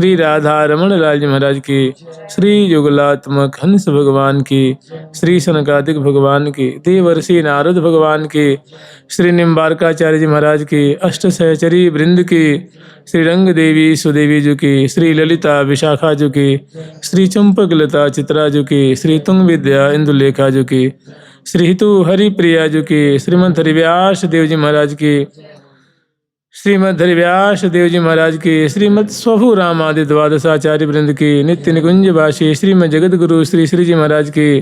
श्री राधा रमण लाल जी महाराज की, श्री युगलात्मक हंस भगवान की, श्री सनकादिक भगवान की, देवर्षि नारद भगवान की, श्री निम्बारकाचार्य जी महाराज की, अष्ट सहचरी वृंद की, श्री रंग देवी सुदेवी जी की, श्री ललिता विशाखा जी की, श्री चंपक लता चित्रा जी की, श्री तुंग विद्या इंदुलेखा जी की, श्री हितु हरिप्रिया जी की, श्रीमंत हरिव्यास देव जी महाराज की, श्रीमद हरिव्यास देव जी महाराज की, श्रीमद स्वभु राम आदि द्वादशाचार्य वृंद की, नित्य निकुंज वासी श्रीमद जगत गुरु श्री श्री जी महाराज की,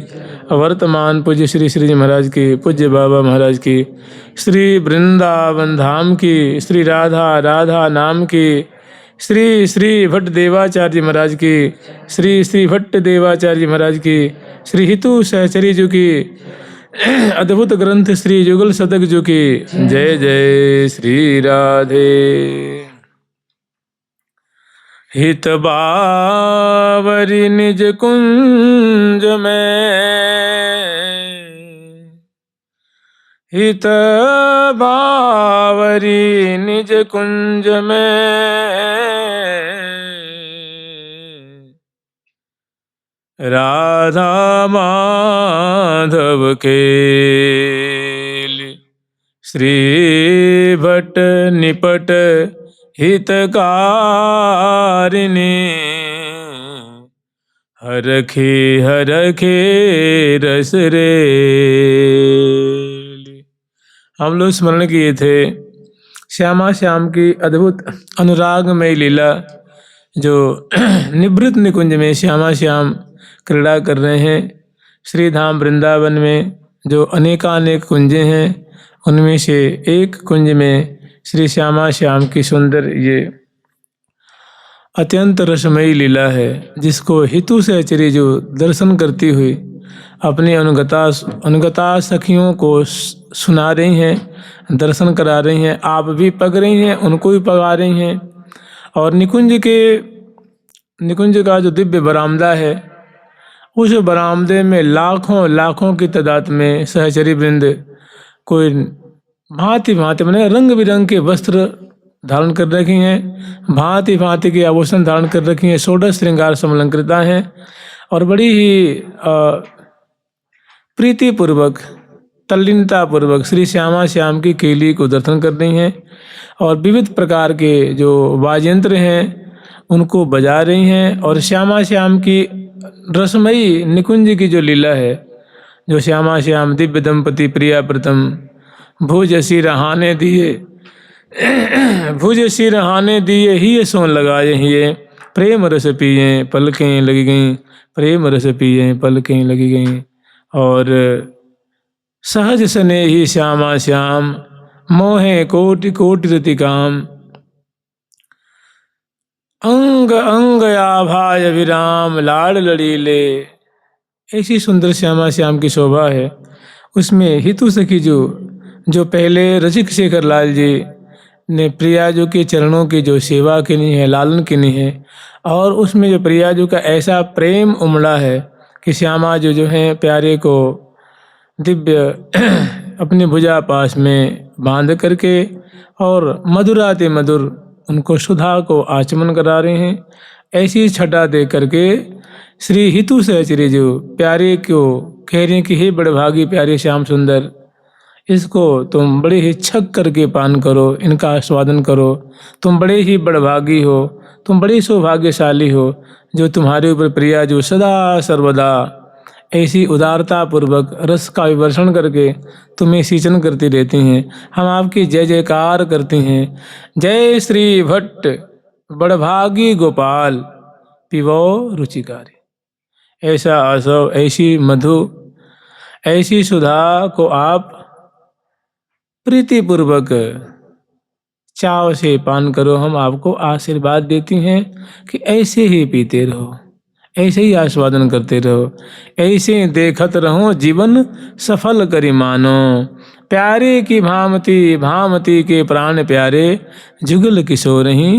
वर्तमान पूज्य श्री श्री जी महाराज की, पूज्य बाबा महाराज की, श्री वृंदावन धाम की, श्री राधा राधा नाम की, श्री श्री भट्ट देवाचार्य जी महाराज की, श्री श्री भट्ट देवाचार्य जी महाराज की, श्री हितु सहचरी जी की, अद्भुत ग्रंथ श्री युगल शतक जी की। जय जय श्री राधे। हित बावरी निज कुंज में, हित बावरी निज कुंज में, राधा माधव के श्री भट्ट निपट हितकारिणी, हरखे रस रे। हम लोग स्मरण किए थे श्यामा श्याम की अद्भुत अनुरागमय लीला, जो निवृत्त निकुंज में श्यामा श्याम क्रीड़ा कर रहे हैं। श्री धाम वृंदावन में जो अनेकानेक कुंजें हैं, उनमें से एक कुंज में श्री श्यामा श्याम की सुंदर ये अत्यंत रसमयी लीला है, जिसको हितु सहचरी जो दर्शन करती हुई अपनी अनुगता सखियों को सुना रही हैं, दर्शन करा रही हैं। आप भी पग रही हैं, उनको भी पगा रही हैं। और निकुंज का जो दिव्य बरामदा है, उस बरामदे में लाखों लाखों की तादाद में सहचरी वृंद कोई भांति भांति मैंने रंग बिरंग के वस्त्र धारण कर रखी हैं, भांति भांति के आभूषण धारण कर रखी हैं, षोडश श्रृंगार समलंकृता हैं और बड़ी ही प्रीतिपूर्वक तल्लीनतापूर्वक श्री श्यामा श्याम की केली को दर्शन कर रही हैं और विविध प्रकार के जो वाद्ययंत्र हैं उनको बजा रही हैं। और श्यामा श्याम की रसमयी निकुंज की जो लीला है, जो श्यामा श्याम दिव्य दंपति प्रिया प्रथम भुज सिरहाने दिए, भुज सिरहाने दिए ही सोन लगाए हिए, प्रेम रस पिए पलकें लगी गईं, प्रेम रस पिए पलकें लगी गईं। और सहज सने ही श्यामा श्याम मोहे कोटि कोटि रति काम, अंग अंग आभाय विराम लाड लड़ीले। ऐसी सुंदर श्यामा श्याम की शोभा है। उसमें हितु सखी जो पहले रसिक शेखर लाल जी ने प्रिया जो के चरणों की जो सेवा की है, लालन की है, और उसमें जो प्रिया जो का ऐसा प्रेम उमड़ा है कि श्यामा जो हैं प्यारे को दिव्य अपने भुजा पास में बांध करके और मधुराते मधुर उनको सुधा को आचमन करा रहे हैं। ऐसी छटा दे करके श्री हितु सहचरी जो प्यारे को कह रहे हैं कि हे बड़भागी प्यारे श्याम सुंदर, इसको तुम बड़े ही छक करके पान करो, इनका आस्वादन करो। तुम बड़े ही बड़भागी हो, तुम बड़े सौभाग्यशाली हो, जो तुम्हारे ऊपर प्रिया जो सदा सर्वदा ऐसी उदारता पूर्वक रस का विवर्षण करके तुम्हें सिंचन करती रहती हैं। हम आपकी जय जयकार करते हैं। जय श्री भट्ट बड़भागी गोपाल पिबो रुचिकारी। ऐसा आसव, ऐसी मधु, ऐसी सुधा को आप प्रीतिपूर्वक चाव से पान करो। हम आपको आशीर्वाद देती हैं कि ऐसे ही पीते रहो, ऐसे ही आस्वादन करते रहो, ऐसे देखत रहो जीवन सफल करी मानो। प्यारे की भामती भामती के प्राण प्यारे, जुगल किशोर ही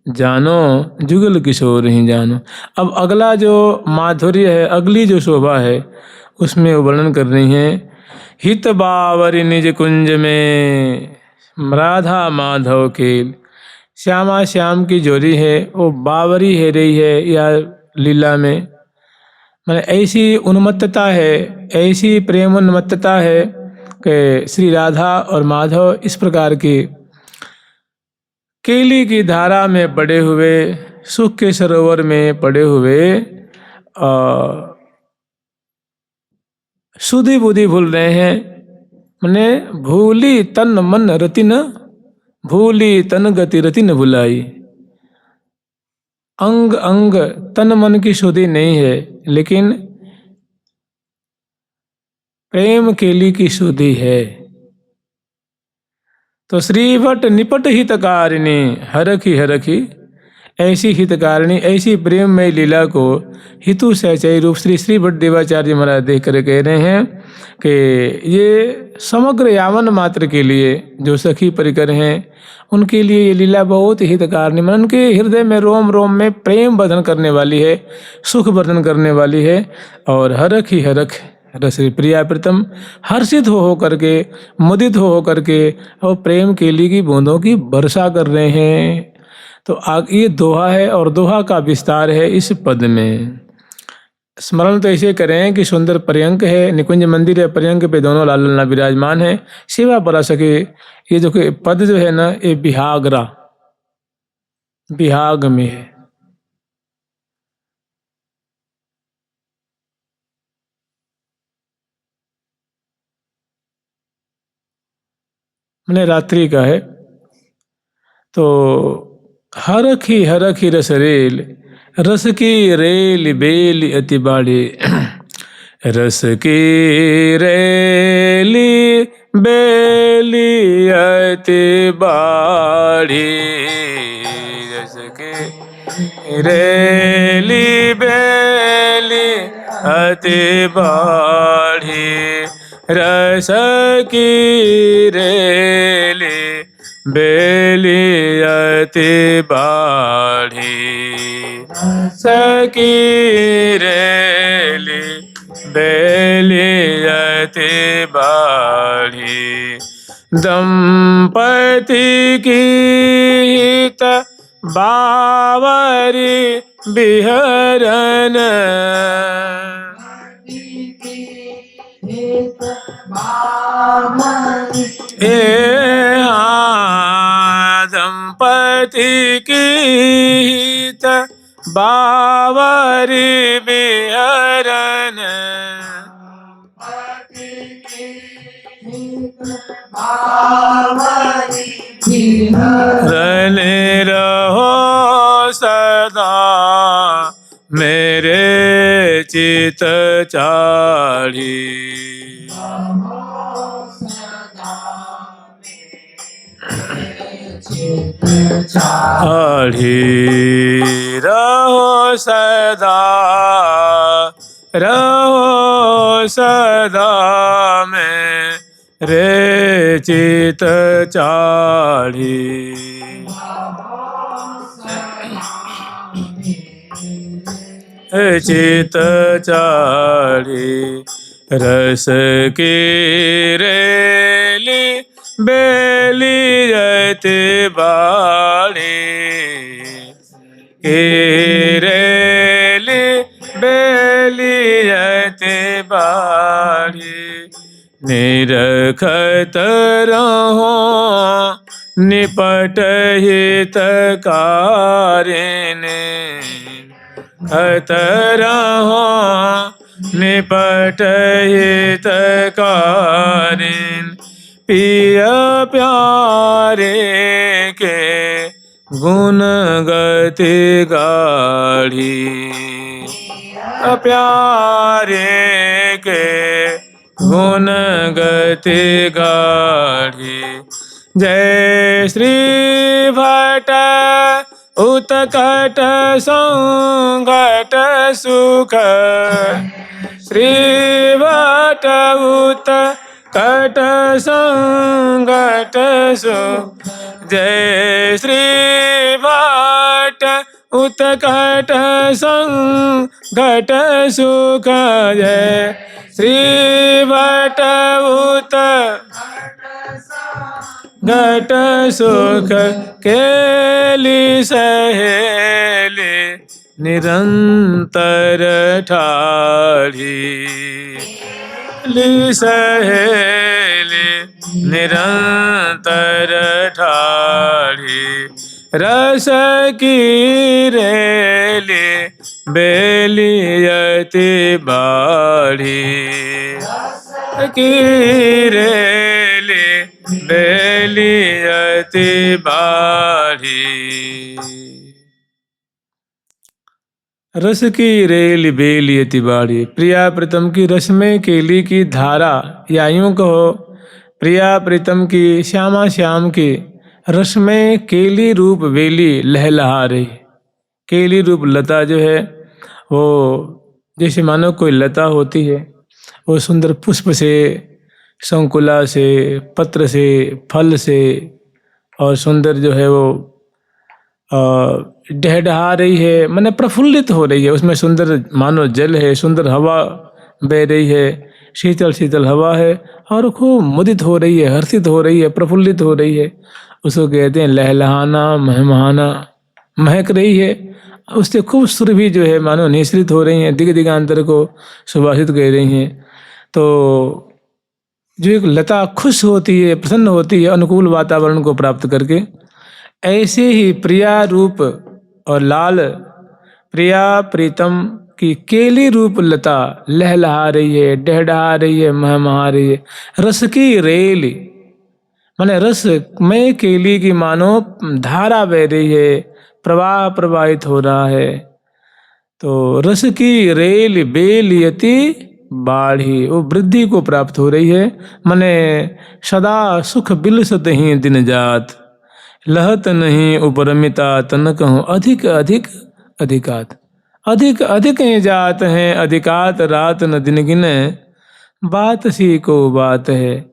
जानो, जुगल किशोर ही जानो। अब अगला जो माधुर्य है, अगली जो शोभा है, उसमें वर्णन कर रही हैं। हित बावरी निज कुंज में राधा माधव के श्यामा श्याम की जोड़ी है वो बावरी है रही है या लीला में। मैंने ऐसी उन्मत्तता है, ऐसी प्रेम उन्मत्तता है कि श्री राधा और माधव इस प्रकार की केली की धारा में पड़े हुए, सुख के सरोवर में पड़े हुए सुधि बुद्धि भूल रहे हैं। मैंने भूली तन मन रति न, भूली तन गति रति न भुलाई। अंग अंग तन मन की शुद्धि नहीं है, लेकिन प्रेम केली की शुद्धि है। तो श्रीभट निपट हितकारिणी हरखी ऐसी हितकारिणी, ऐसी प्रेम में लीला को हितु सहचय रूप श्री श्री भट्ट देवाचार्य महाराज देख कर कह रहे हैं कि ये समग्र यावन मात्र के लिए जो सखी परिकर हैं उनके लिए ये लीला बहुत हितकारिणी, मन उनके हृदय में रोम रोम में प्रेम वर्धन करने वाली है, सुख वर्धन करने वाली है। और हरख ही हरख रस प्रिया प्रीतम हर्षित हो करके, मुदित हो करके और प्रेम केली की बूंदों की वर्षा कर रहे हैं। तो ये दोहा है और दोहा का विस्तार है इस पद में। स्मरण तो ऐसे करें कि सुंदर पर्यंक है, निकुंज मंदिर है, पर्यंक पे दोनों लाल लल्ला विराजमान है, सेवा परा सके। ये जो पद जो है ना, ये बिहागरा बिहाग में है। मैंने रात्रि का है। तो हरखी रस रेल, रस की रेल बेली अति बाड़ी, रस की रेली बेली अति बाड़ी, रस की रेली बेली अति बाड़ी, रस की रेली बेली अति बाढ़ी, सकी रेली बेली अति बाढ़ी, दंपति की हित बावरी बिहरन, दंपति की हित बावरी बिहरन, रले रहो सदा मेरे चित चाढ़ी, चाढ़ी रहो सदा मेरे चित चाढ़ी, चित चाढ़ी, रस की रेली बेली अति बाड़ी, रेली बेली अति बाड़ी, निरखत रहो निपट हितकारिणी, खत रहो निपट हितकारिणी, पिया प्यारे के गुण गति गाढ़ी, प्यारे के गुण गति गाढ़ी, जय श्री भट्ट उत्कट संघट सुख, श्री भट्ट उत्कट संघट सुख, जय श्री भट्ट उत्कट संघट सुख, जय श्री भट्ट घट सुख केली सहेली निरंतर ठाढ़ी ली सहेली निरंतर ठाढ़ी रस की रेली बेलियति बाढ़ी की रेली बेलियति बाढ़ी। रस की रेल बेलियति बाढ़ी, प्रिया प्रीतम की रस में केली की धारा, या यूं कहो प्रिया प्रीतम की श्यामा श्याम की रस में केली रूप वेली लहलहा रही। केली रूप लता जो है वो जैसे मानो कोई लता होती है, वो सुंदर पुष्प से, संकुला से, पत्र से, फल से और सुंदर जो है वो डहडहा रही है, माने प्रफुल्लित हो रही है। उसमें सुंदर मानो जल है, सुंदर हवा बह रही है, शीतल शीतल हवा है और खूब मुदित हो रही है, हर्षित हो रही है, प्रफुल्लित हो रही है। उसको कहते हैं लहलहाना, महमहाना, महक रही है। उससे खूब सुर भी जो है मानो निःसृत हो रही हैं, दिग दिगांतर को सुभाषित कह रही हैं। तो जो एक लता खुश होती है, प्रसन्न होती है अनुकूल वातावरण को प्राप्त करके, ऐसे ही प्रिया रूप और लाल प्रिया प्रीतम की केली रूप लता लहलहा रही है, डहडहा रही है, महमहा रही है। रस की रेल माने रस में केली की मानो धारा बह रही है, प्रवाह प्रवाहित हो रहा है। तो रस की रेल बेलियति बाढ़ी, वो वृद्धि को प्राप्त हो रही है। माने सदा सुख बिलसत ही दिन जात, लहत नहीं उपरमिता तन कहूँ अधिक अधिक अधिकात। अधिक अधिक ही जात हैं अधिकात, रात न दिन गिने बात सी को बात है।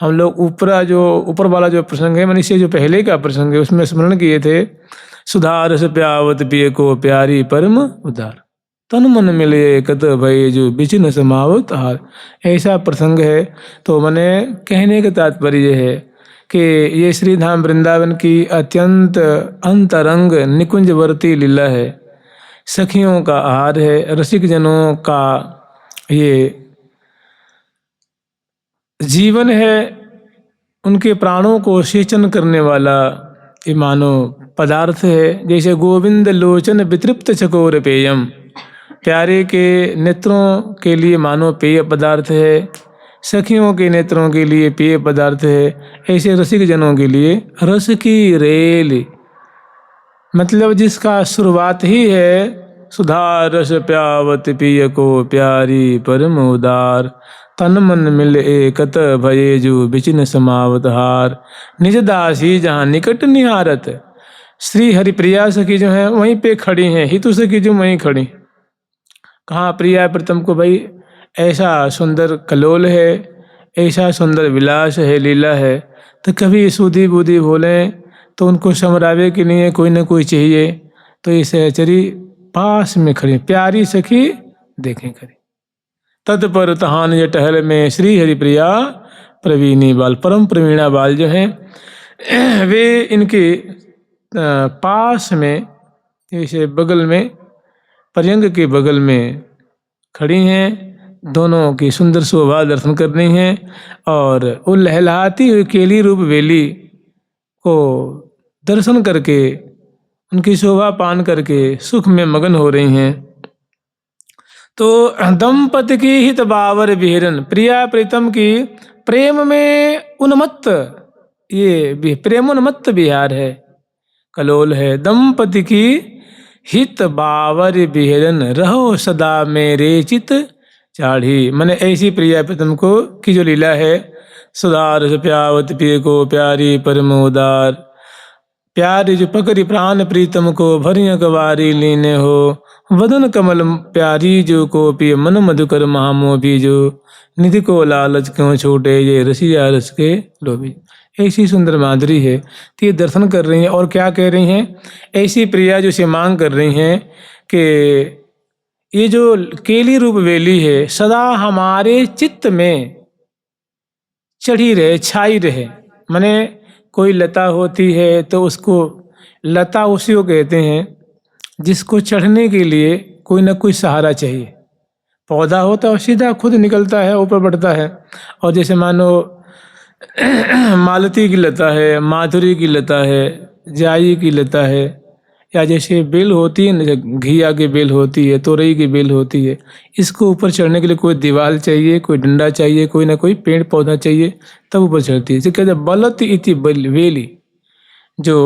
हम लोग ऊपर वाला जो प्रसंग है, मैंने इससे जो पहले का प्रसंग है उसमें स्मरण किए थे, सुधार से प्यावत पिय को प्यारी परम उदार, तन मन मिले कत भय जो बिच न समावत हार। ऐसा प्रसंग है। तो मैंने कहने का तात्पर्य है कि ये श्री धाम वृंदावन की अत्यंत अंतरंग निकुंजवर्ती लीला है, सखियों का आहार है, रसिक जनों का ये जीवन है, उनके प्राणों को सेचन करने वाला ये मानो पदार्थ है। जैसे गोविंद लोचन वितृप्त चकोर पेयम, प्यारे के नेत्रों के लिए मानो पेय पदार्थ है, सखियों के नेत्रों के लिए पेय पदार्थ है, ऐसे रसिक जनों के लिए रस की रेल, मतलब जिसका शुरुआत ही है सुधा रस प्यावत पिय को प्यारी परम उदार, तन मन मिल एकत भये जो बिचिन समावत हार, निज दासी जहाँ निकट निहारत। श्री हरिप्रिया सखी जो है वहीं पे खड़ी हैं, हितु सखी जो वहीं खड़ी। कहाँ प्रिया प्रीतम को भाई ऐसा सुंदर कलोल है, ऐसा सुंदर विलास है, लीला है, तो कभी सूदी बूदी बोलें तो उनको समरावे के लिए कोई ना कोई चाहिए। तो ये सहचरी पास में खड़ी, प्यारी सखी देखें खड़ी। तत्पर तहान ये टहल में श्री हरिप्रिया प्रवीणी बाल, परम प्रवीणा बाल जो हैं वे इनके पास में, जैसे बगल में, पर्यंग के बगल में खड़ी हैं। दोनों की सुंदर शोभा दर्शन करनी है और वो लहलहाती हुई केली रूप वेली को दर्शन करके, उनकी शोभा पान करके सुख में मगन हो रही हैं। तो दंपति की हित बावर विहरन, प्रिया प्रीतम की प्रेम में उन्मत्त, ये प्रेमोन्मत्त विहार है, कलोल है। दंपति की हित बावर विहरन, रहो सदा मेरे चित चाढ़ी, माने ऐसी प्रिया प्रीतम को की जो लीला है, सुधार से प्यावत पिय को प्यारी परम उदार, प्यारी जो पकड़ी प्राण प्रीतम को भरिय कवारी लीने हो, वदन कमल प्यारी जो को पिय मन मधुकर महामो बीजो, निधि को लालच क्यों छूटे ये रसिया रस के लोभी। ऐसी सुंदर माधुरी है। तो ये दर्शन कर रही हैं और क्या कह रही हैं, ऐसी प्रिया जो से मांग कर रही हैं कि ये जो केली रूप वेली है सदा हमारे चित्त में चढ़ी रहे, छाई रहे, माने कोई लता होती है तो उसको लता उसी को कहते हैं जिसको चढ़ने के लिए कोई ना कोई सहारा चाहिए। पौधा होता है सीधा खुद निकलता है, ऊपर बढ़ता है। और जैसे मानो मालती की लता है, माधुरी की लता है, जाई की लता है, या जैसे बेल होती है ना, घिया की बेल होती है, तोरई की बेल होती है, इसको ऊपर चढ़ने के लिए कोई दीवार चाहिए, कोई डंडा चाहिए, कोई ना कोई पेड़ पौधा चाहिए, तब ऊपर चढ़ती है। इसे कहते हैं बलत इति वेली, जो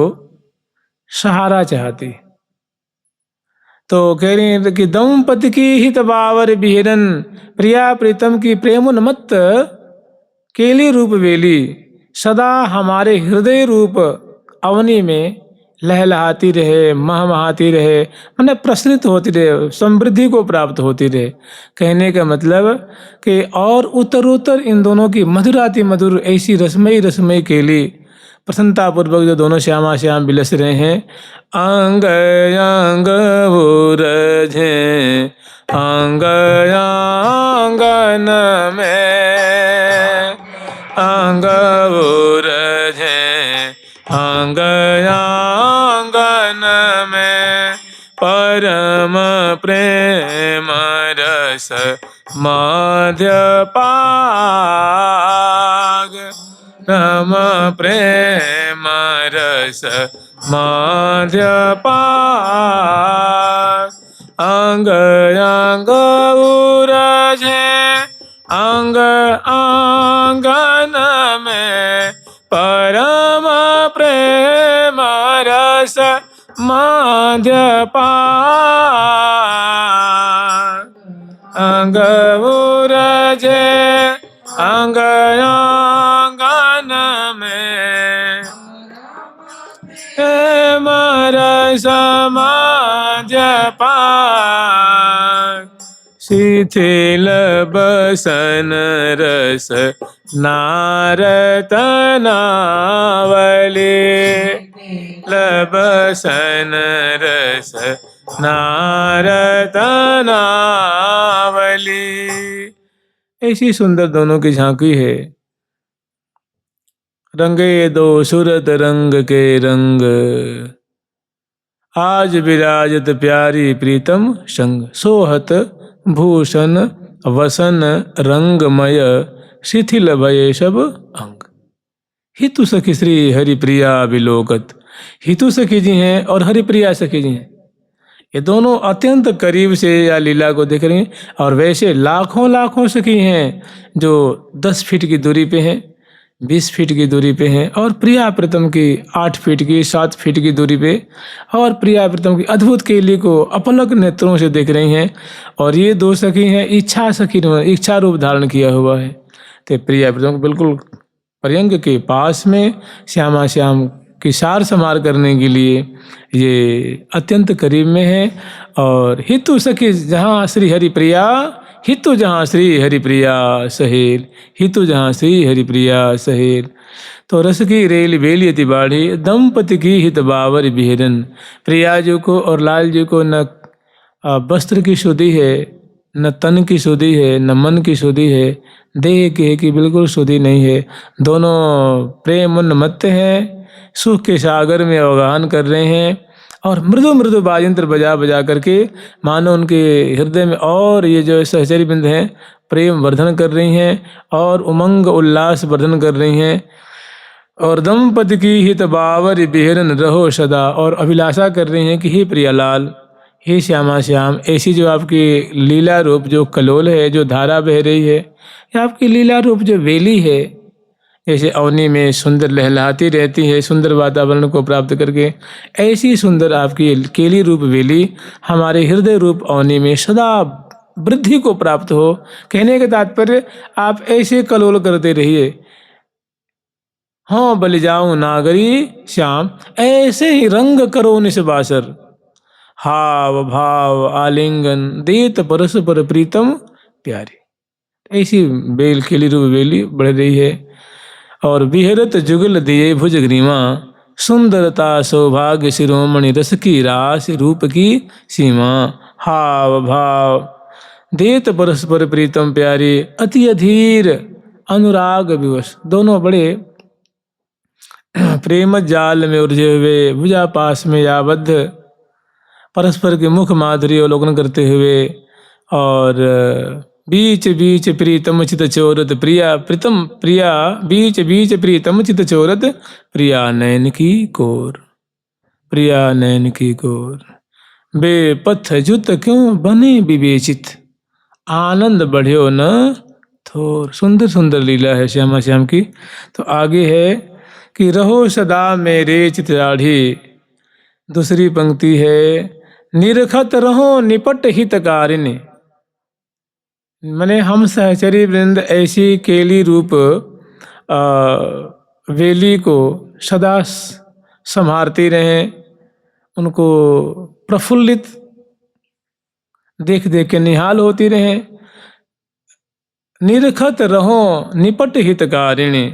सहारा चाहती। तो कह रही हैं कि दंपति की हित बावर बिहरन, प्रिया प्रीतम की प्रेमुन्मत्त केली रूप वेली, सदा हमारे हृदय रूप अवनी में लहलहाती रहे, महमहाती रहे, मतलब प्रसरित होती रहे, समृद्धि को प्राप्त होती रहे। कहने का मतलब कि और उत्तरोत्तर इन दोनों की मधुराति मधुर ऐसी रसमयी रसमयी केली प्रसन्नतापूर्वक जो दोनों श्यामा श्याम बिलस रहे हैं। अंग अंग उरझे अंग आंगन में, अंग उरझे अंग आंगन में, परम प्रेम रस माध्य पाग, परम प्रेम रस माध्य पाग। अंग अंग उरझे अंग आंगन में, परम प्रेम रस माध्य पाग। अंग उरझे अंग आंगन में, प्रेम रस माध्य पाग। शिथिल बसन रस नारतनावली, लबसन रस नारतनावली। ऐसी सुंदर दोनों की झांकी है। रंगे दो सूरत रंग के रंग, आज विराजत प्यारी प्रीतम संग, सोहत भूषण वसन रंगमय, शिथिल भये सब अंग। हितु सखी श्री हरिप्रिया विलोकत, हितु सखी जी हैं और हरिप्रिया सखी जी हैं। ये दोनों अत्यंत करीब से या लीला को देख रही हैं। और वैसे लाखों लाखों सखी हैं जो 10 फीट की दूरी पे हैं, 20 फीट की दूरी पे हैं, और प्रिया प्रीतम की 8 फीट की 7 फीट की दूरी पे, और प्रिया प्रीतम की अद्भुत केली को अपलक नेत्रों से देख रही हैं। और ये दो सखी हैं इच्छा सखी, इच्छा रूप धारण किया हुआ है। तो प्रिया प्रीतम को बिल्कुल पर्यंक के पास में श्यामा श्याम की सार संभार करने के लिए ये अत्यंत करीब में है। और हितु सखी जहाँ श्री हरिप्रिया, हितु जहाँ श्री हरिप्रिया सहेल, हितु जहाँ श्री हरिप्रिया सहेल। तो रस की रेल बेली अति बाढ़ी, दंपति की हित बावर बिहरन। प्रिया जी को और लाल जी को न वस्त्र की शुद्धि है, न तन की शुद्धि है, न मन की शुद्धि है, देह की है कि बिल्कुल शुद्धि नहीं है। दोनों प्रेम उन्मत्त हैं, सुख के सागर में अवगाहन कर रहे हैं, और मृदु मृदु बाजंत्र बजा बजा करके मानो उनके हृदय में और ये जो सहचरी बिंद हैं प्रेम वर्धन कर रही हैं और उमंग उल्लास वर्धन कर रही हैं। और दंपति की हित बावर बिहरन रहो सदा, और अभिलाषा कर रही हैं कि हे प्रियालाल, हे श्यामा श्याम, ऐसी जो आपकी लीला रूप जो कलोल है, जो धारा बह रही है, या आपकी लीला रूप जो वेली है, जैसे अवनी में सुंदर लहलहाती रहती है सुंदर वातावरण को प्राप्त करके, ऐसी सुंदर आपकी केली रूप वेली हमारे हृदय रूप अवनी में सदा वृद्धि को प्राप्त हो। कहने के तात्पर्य आप ऐसे कलोल करते रहिए। हाँ बलि जाऊं नागरी श्याम, ऐसे ही रंग करो निसबासर, हाव भाव आलिंगन देत परस्पर प्रीतम प्यारी। ऐसी बेल केली रूप बेली बढ़ रही है। और बिहरत जुगल दिए भुजग्रीमा, सुंदरता सौभाग्य शिरोमणि रस की रास रूप की सीमा, हाव भाव देत परस्पर प्रीतम प्यारी, अति अधीर अनुराग विवश। दोनों बड़े प्रेम जाल में उलझे हुए भुजा पास में याबद्ध, परस्पर के मुख माधुरी अवलोकन करते हुए, और बीच बीच प्रीतम चित चोरत प्रिया प्रीतम प्रिया, बीच बीच प्रीतम चित चोरत प्रिया नयन की कोर, प्रिया नयन की कोर। बेपथ जुत क्यों बने विवेचित, आनंद बढ़्यो न थोर। सुंदर सुंदर लीला है श्यामा श्याम की। तो आगे है कि रहो सदा मेरे चितराढ़ी, दूसरी पंक्ति है निरखत रहो निपट हितकारिणी। माने हम सहचरी वृंद ऐसी केली रूप वेली को सदा संभारती रहें, उनको प्रफुल्लित देख देख के निहाल होती रहें। निरखत रहो निपट हितकारिणी,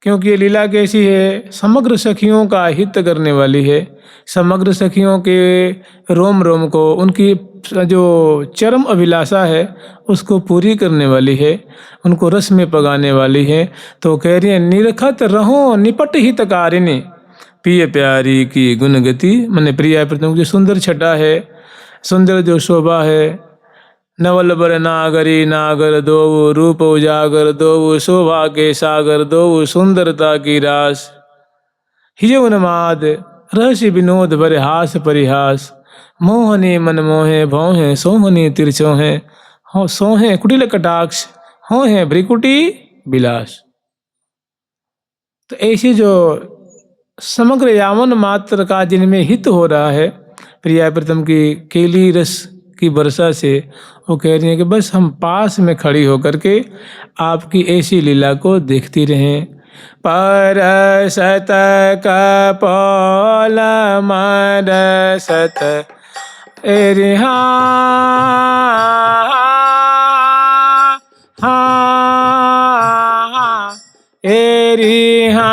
क्योंकि ये लीला कैसी है, समग्र सखियों का हित करने वाली है। समग्र सखियों के रोम रोम को, उनकी जो चरम अभिलाषा है उसको पूरी करने वाली है, उनको रस में पगाने वाली है। तो कह रही है निरखत रहो निपट हितकारिणी, प्रिय प्यारी की गुण गति। मैंने प्रिया प्रीतम जो सुंदर छटा है, सुंदर जो शोभा है, नवल बर नागरी नागर दो, रूप उजागर दो, शोभा के सागर दो, सुंदरता की रास, हिज उन्माद रहस्य विनोद भरे हास परिहास, मोहनी मन मोहे भौहें सोहनी तिरछोहें, हो सोहें कुटिल कटाक्ष होहें भ्रिकुटी विलास। तो ऐसी जो समग्र यावन मात्र का जिनमें हित हो रहा है प्रिया प्रीतम की केली रस की वर्षा से, वो कह रही है कि बस हम पास में खड़ी होकर के आपकी ऐसी लीला को देखती रहें। परसत कपोल मरसत एरिहा एरिहा,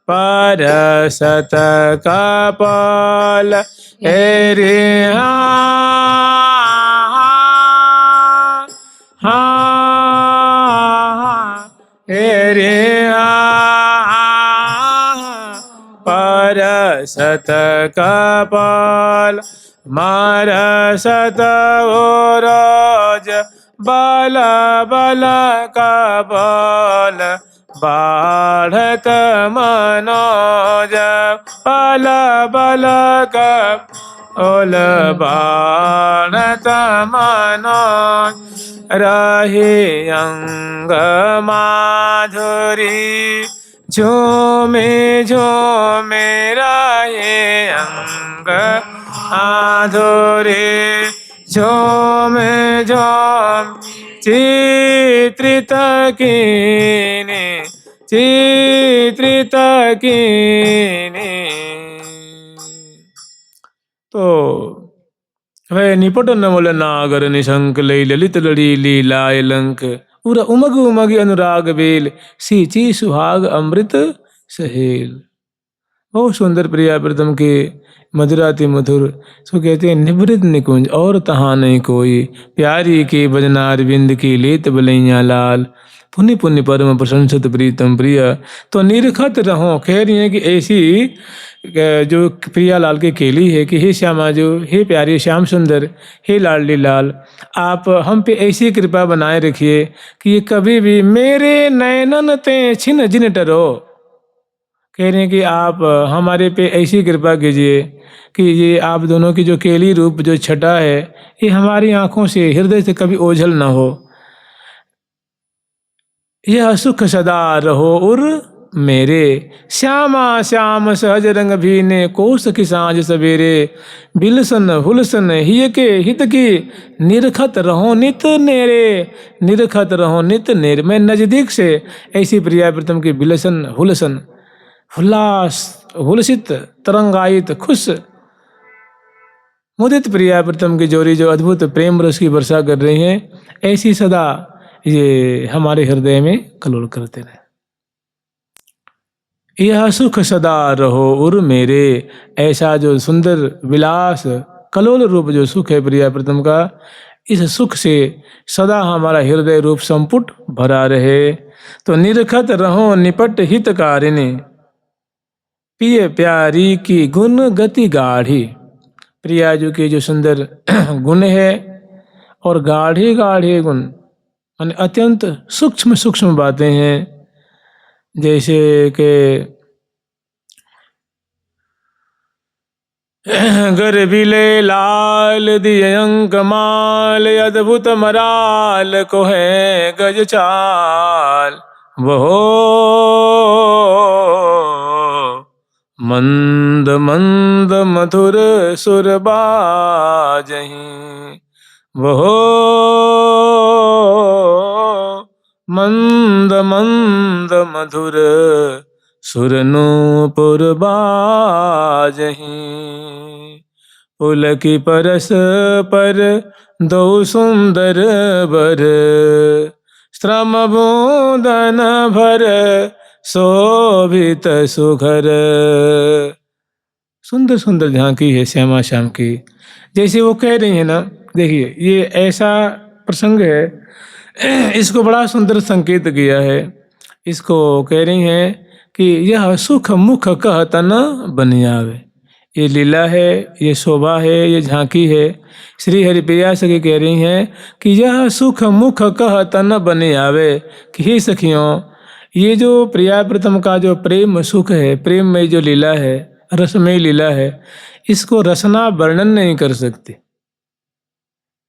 परसत कपोल एरिहा एरिहा, परसत कपोल मरसत ओरोज बल बल कपोल, बाढ़त मनोज बल बल कपोल, बाढ़त मनोज, रहे अंग माधुरी झूमे झूमे, रहे अंग माधुरी झूमे झूम, चित्रित कीने चित्रित कीने। तो वह निपट नमल नागर निशंक, लई ललित लड़ी लीलाय लंक, उर उमग उमग अनुराग बेल, सींची सुहाग अमृत सहेल। बहुत सुंदर प्रिया प्रीतम के मधुराति मधुर। सो कहते हैं निवृत निकुंज और तहाँ नहीं कोई, प्यारी के बजनार बिंद की लेत बलैया लाल, पुण्य पुण्य परम प्रशंसत प्रीतम प्रिय। तो निरखत रहो, कह रही है कि ऐसी जो प्रिया लाल की केली है कि हे श्यामा जो, हे प्यारी श्याम सुंदर, हे लाडली लाल, आप हम पे ऐसी कृपा बनाए रखिए कि ये कभी भी मेरे नयनन ते छिन जिन टरो। कह रहे हैं कि आप हमारे पे ऐसी कृपा कीजिए कि ये आप दोनों की जो केली रूप जो छटा है, ये हमारी आंखों से हृदय से कभी ओझल ना हो। यह सुख सदा रहो उर मेरे, श्यामा श्याम सहज रंग भीने, कोस की सांझ सवेरे, बिलसन हुलसन हिय के हित की, निरखत रहो नित नेरे, निरखत रहो नित नेरे। मैं नजदीक से ऐसी प्रिया प्रीतम की बिलसन हुलसन, हुल्लास हुलसित तरंगायित खुश मुदित प्रिया प्रीतम की जोड़ी जो अद्भुत प्रेम रस की वर्षा कर रही हैं, ऐसी सदा ये हमारे हृदय में कलोल करते रहे। यह सुख सदा रहो उर मेरे, ऐसा जो सुंदर विलास कलोल रूप जो सुख है प्रिया प्रीतम का, इस सुख से सदा हमारा हृदय रूप संपुट भरा रहे। तो निरखत रहो निपट हितकारिणी, पिय प्यारी की गुण गति गाढ़ी। प्रियाजू के जो सुंदर गुण है और गाढ़े गाढ़े गुण माने अत्यंत सूक्ष्म सूक्ष्म बातें हैं, जैसे कि गर बिले लाल दिय अंक माल, अद्भुत मराल को है गज चाल। वहो मंद मंद मधुर सुर बाजहीं, वहो मंद मंद मधुर सुर नूपुर बाजहीं। पुलकी परस पर दो सुंदर बर, श्रम बूंदन भर शोभित सुघर। सुंदर सुंदर झांकी है श्यामा श्याम की। जैसे वो कह रही है ना, देखिए ये ऐसा प्रसंग है, इसको बड़ा सुंदर संकेत किया है। इसको कह रही हैं कि यह सुख मुख कहत न बनियावे। ये लीला है, ये शोभा है, ये झांकी है। श्री हरिप्रिया सखी कह रही हैं कि यह सुख मुख कहत न बनियावे। कि हे सखियों, ये जो प्रिया प्रथम का जो प्रेम सुख है, प्रेम में जो लीला है, रसमय लीला है, इसको रसना वर्णन नहीं कर सकते।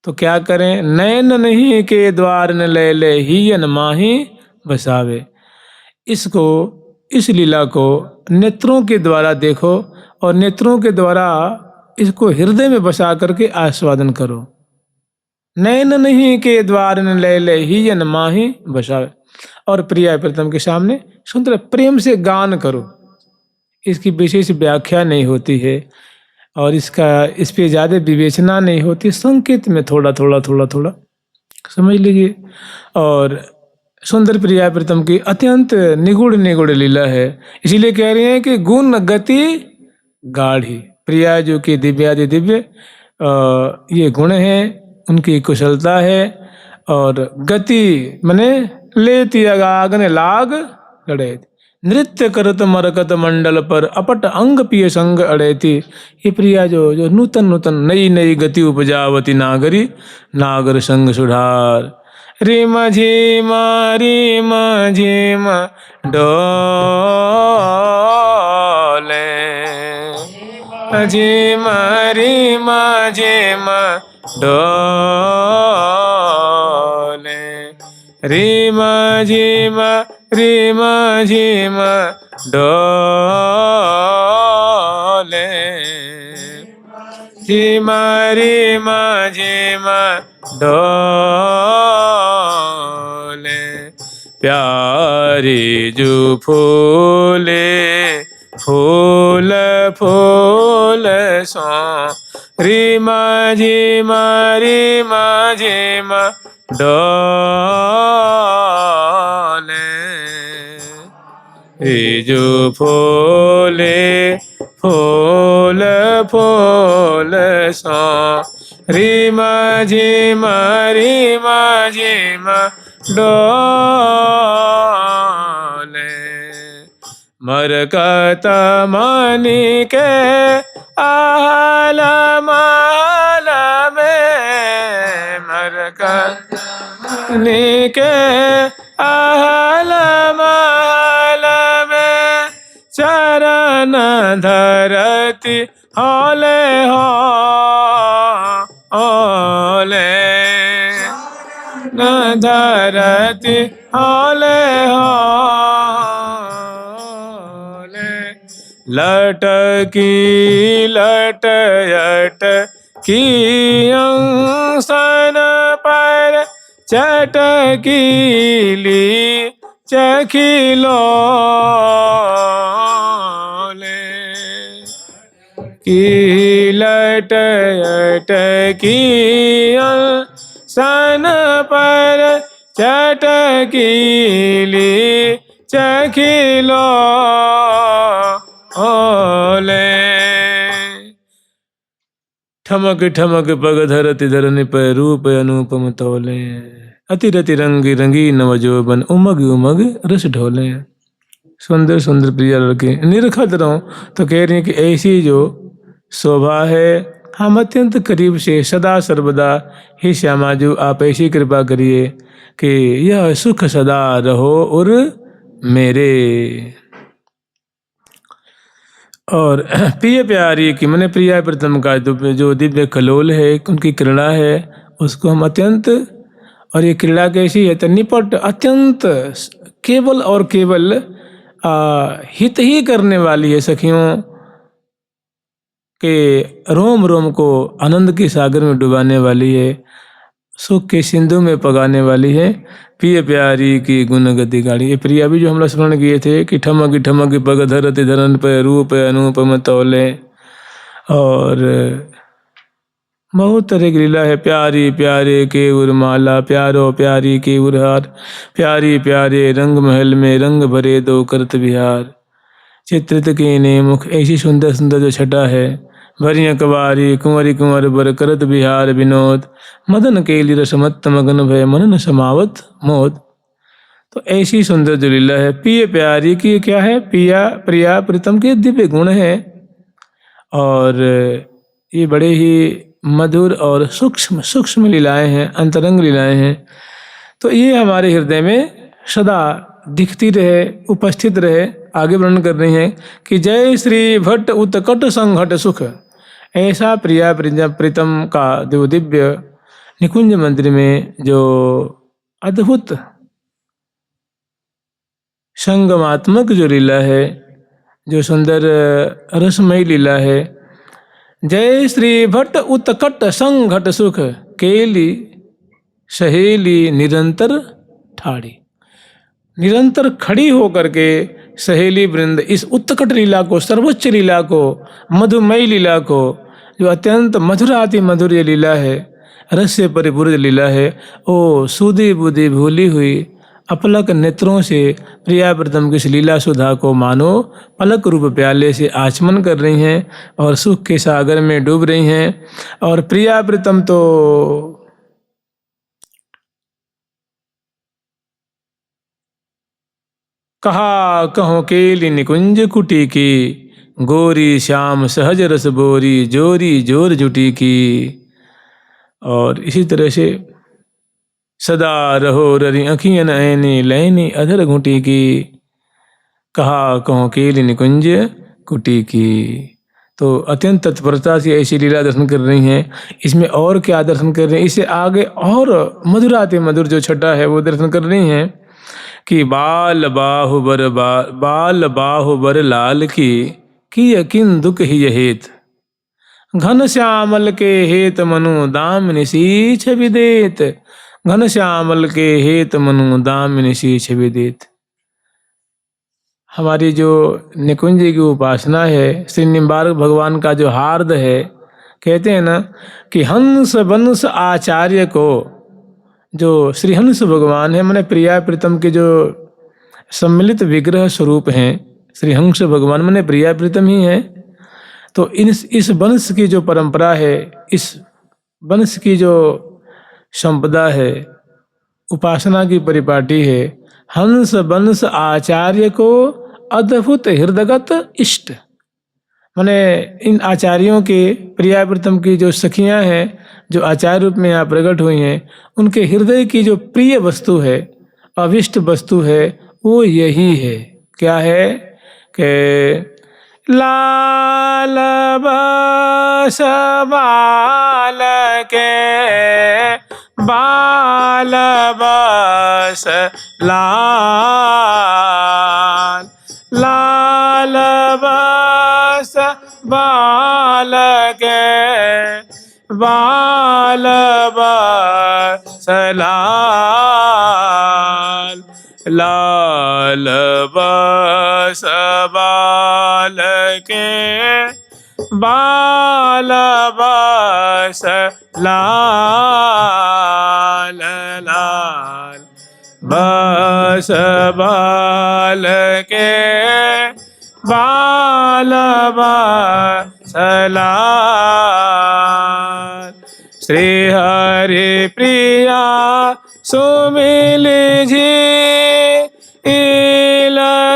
तो क्या करें? नैन नहीं के द्वार न ले ले हियन माही बसावे। इसको, इस लीला को नेत्रों के द्वारा देखो और नेत्रों के द्वारा इसको हृदय में बसा करके आस्वादन करो। नैन नहीं के द्वार न ले ले हियन माही बसावे। और प्रिया प्रीतम के सामने सुंदर प्रेम से गान करो। इसकी विशेष व्याख्या नहीं होती है और इस पे ज़्यादा विवेचना नहीं होती, संकेत में थोड़ा थोड़ा थोड़ा थोड़ा समझ लीजिए। और सुंदर प्रिया प्रीतम की अत्यंत निगूढ़ निगूढ़ लीला है। इसीलिए कह रही हैं कि गुण गति गाढ़ी। प्रिया जो कि दिव्यादि दिव्य ये गुण हैं, उनकी कुशलता है। और गति मने लेती अगागन लाग लड़े, नृत्य करत मरकत मंडल पर अपट अंग पिय संग अड़ेती। ये प्रिया जो नूतन नूतन नई नई गति उपजावती नागरी, नागर संग सुधार। रीम झीम डोले, झीम डोले, रीम झीम डोले, झीम डोले। प्यारी जो फूले फूल फूल सो, रीम झीम डोले। जो फूले फूल फूल सो, रीम झीम डोले। मरकत मणि के आल माल में, मरकत मणि के आल माल में, चरण धरती हौले हौले, न धरती हौले हौले। लटकी लटयट की अंसन पर, चटकीली चखिलोले। की लटयट की अंसन पर, चटकीली चखिलोले। ठमक ठमक पग धरति धरनि पर रूप अनुपम तोले, अति रति रंगी रंगी नवजोबन उमग उमग रस ढोले। सुंदर सुंदर प्रिय लड़के निरखत रहो तो कह रही हैं कि ऐसी जो शोभा है हम अत्यंत करीब से सदा सर्वदा हे श्यामाजू आप ऐसी कृपा करिए कि यह सुख सदा रहो और मेरे। और प्रिय प्यारी की मैंने प्रिया प्रथम का जो दिव्य कलोल है उनकी क्रीड़ा है उसको हम अत्यंत, और ये क्रीड़ा कैसी है तो निपट अत्यंत केवल और केवल हित ही करने वाली है, सखियों के रोम रोम को आनंद के सागर में डुबाने वाली है, सुख के सिंधु में पगाने वाली है। प्रिय प्यारी की गुण गति गाड़ी, ये प्रिया भी जो हम लोग स्मरण किए थे कि ठमक पग धरति धरन पे रूप अनुपम तौले, और बहुत तरह की लीला है। प्यारी प्यारे के उर्माला प्यारो प्यारी के उरहार, प्यारी प्यारे रंग महल में रंग भरे दो करत विहार, चित्रित के ने मुख ऐसी सुंदर सुंदर जो छटा है, भरिया कवारी कुंवरी कुंवर बर करत बिहार विनोद, मदन केली रसमत्त मगन भय मन न समावत मोद। तो ऐसी सुंदर जो लीला है प्रिय प्यारी की क्या है, प्रिया प्रिया प्रीतम के दिव्य गुण है, और ये बड़े ही मधुर और सूक्ष्म सूक्ष्म लीलाएं हैं, अंतरंग लीलाएं हैं। तो ये हमारे हृदय में सदा दिखती रहे, उपस्थित रहे। आगे वर्णन कर रही हैं कि जय श्री भट्ट उत्कट संघट सुख, ऐसा प्रिया प्रीतम का जो दिव्य निकुंज मंदिर में जो अद्भुत संगमात्मक जो लीला है, जो सुंदर रसमयी लीला है, जय श्री भट्ट उत्कट संघट सुख, केली सहेली निरंतर ठाड़ी, निरंतर खड़ी होकर के सहेली वृंद इस उत्कट लीला को, सर्वोच्च लीला को, मधुमयी लीला को, जो अत्यंत मधुराति मधुर ये लीला है, रस से परिपूर्ण लीला है, ओ सूदी बुद्धि भूली हुई अपलक नेत्रों से प्रिया प्रथम की इस लीला सुधा को मानो पलक रूप प्याले से आचमन कर रही हैं और सुख के सागर में डूब रही हैं। और प्रिया प्रथम तो कहा कहो केली निकुंज कुटी की, गोरी श्याम सहज रस बोरी जोरी जोर जुटी की। और इसी तरह से सदा रहो ररी अखियन ऐनी लैनी अधर घुटी की, कहा कहो केली निकुंज कुटी की। तो अत्यंत तत्परता से ऐसी लीला दर्शन कर रही हैं। इसमें और क्या दर्शन कर रही हैं, इससे आगे और मधुराते मधुर जो छटा है वो दर्शन कर रही हैं कि बाल बाहुबर लाल की यकीन दुख ही हेत, घन श्यामल के हेत मनु दामिनी सी छवि देत, घन श्यामल के हेत मनु दामिनी सी छवि देत। हमारी जो निकुंज की उपासना है, श्री निम्बार्क भगवान का जो हार्द है, कहते हैं ना कि हंस वंश आचार्य को, जो श्री हंस भगवान है, मैंने प्रिया प्रीतम के जो सम्मिलित विग्रह स्वरूप हैं, श्री हंस भगवान मैंने प्रिया प्रीतम ही हैं। तो इस वंश की जो परंपरा है, इस वंश की जो संपदा है, उपासना की परिपाटी है, हंस वंश आचार्य को अद्भुत हृदयगत इष्ट, मैंने इन आचार्यों के प्रिया प्रीतम की जो सखियां हैं, जो आचार्य रूप में यहाँ प्रकट हुई हैं, उनके हृदय की जो प्रिय वस्तु है, अभिष्ट वस्तु है, वो यही है। क्या है कि लाल बस बाल के बाल बस लाल, लाल बस बाल के बाल बस लाल, लाल बस बाल के बाल बस लाल, लाल बस बाल के बाल बस लाल। श्री हरि प्रिया सुमिल जी इलराय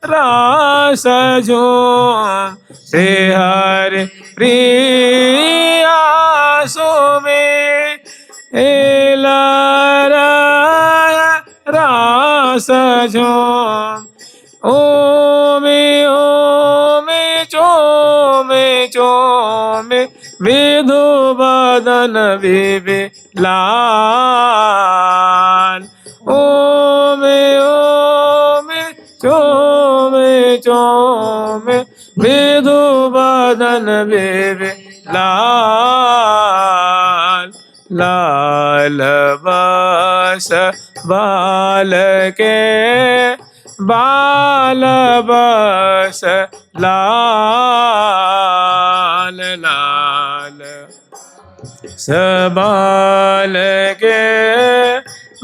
रास झूम श्री हरि प्रिया सुमिल राय रास झूम ओमे ओमे चोमे चोमे विधु बदन विलान ओमे ओमे चोमे चोमे विधु बदन विलान लाल बस बाल के बाल बस लाल लाल सबाल के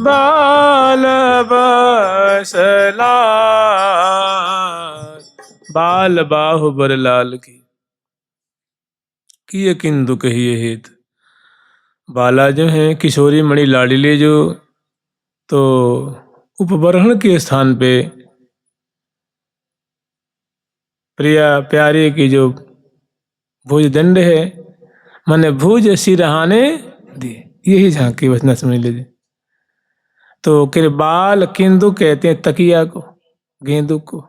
बाल बस लाल बाल बाहुबर लाल की यकीन दुख ही हेत। बाला जो है किशोरी मणि लाडली जो तो उपबरहण के स्थान पे प्रिया प्यारे की जो भुज दंड है माने भुज सिरहाने दी, यही झांकी वचना समझ लीजिए। तो बाल किंदु कहते हैं तकिया को, गेंदु को।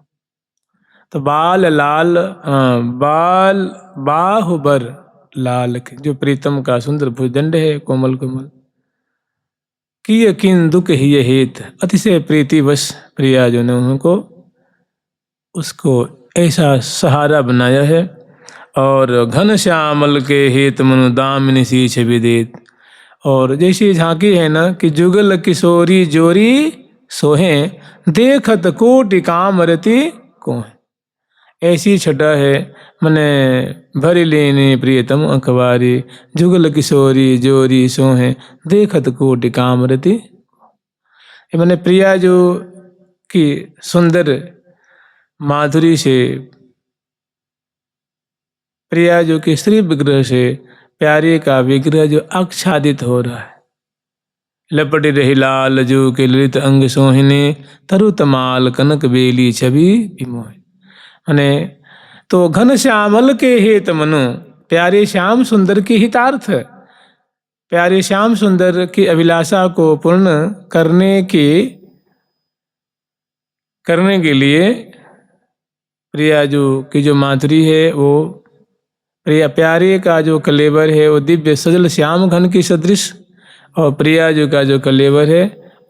तो बाल लाल बाल बाहुबर लाल के जो प्रीतम का सुंदर भुजदंड है कोमल कोमल की यकीन दुख ही हेत अतिशय प्रीतिवश प्रिया जो ने उनको उसको ऐसा सहारा बनाया है। और घन श्यामल के हेत मनु दामिनी सी छवि देत। और जैसी झांकी है ना कि जुगल किशोरी जोरी सोहे देखत कोटि काम रति को है, ऐसी छटा है मने भरी लेने प्रियतम अखबारी जुगल किशोरी जोरी सोहे देखत कोटि काम रति। मैंने प्रिया जो की सुंदर माधुरी से प्रिया जो कि श्री विग्रह से प्यारे का विग्रह जो आच्छादित हो रहा है। लपटी रही लाल जो के ललित अंग सोहिनी तरु तमाल कनक बेली छवि विमोह। माने तो घन श्यामल के हेत मनु प्यारे श्याम सुंदर के हितार्थ प्यारे श्याम सुंदर की अभिलाषा को पूर्ण करने के लिए प्रिया जो की जो माधुरी है वो प्रिया प्यारे का जो कलेवर है वो दिव्य सजल श्याम घन की सदृश और प्रिया जो का जो कलेवर है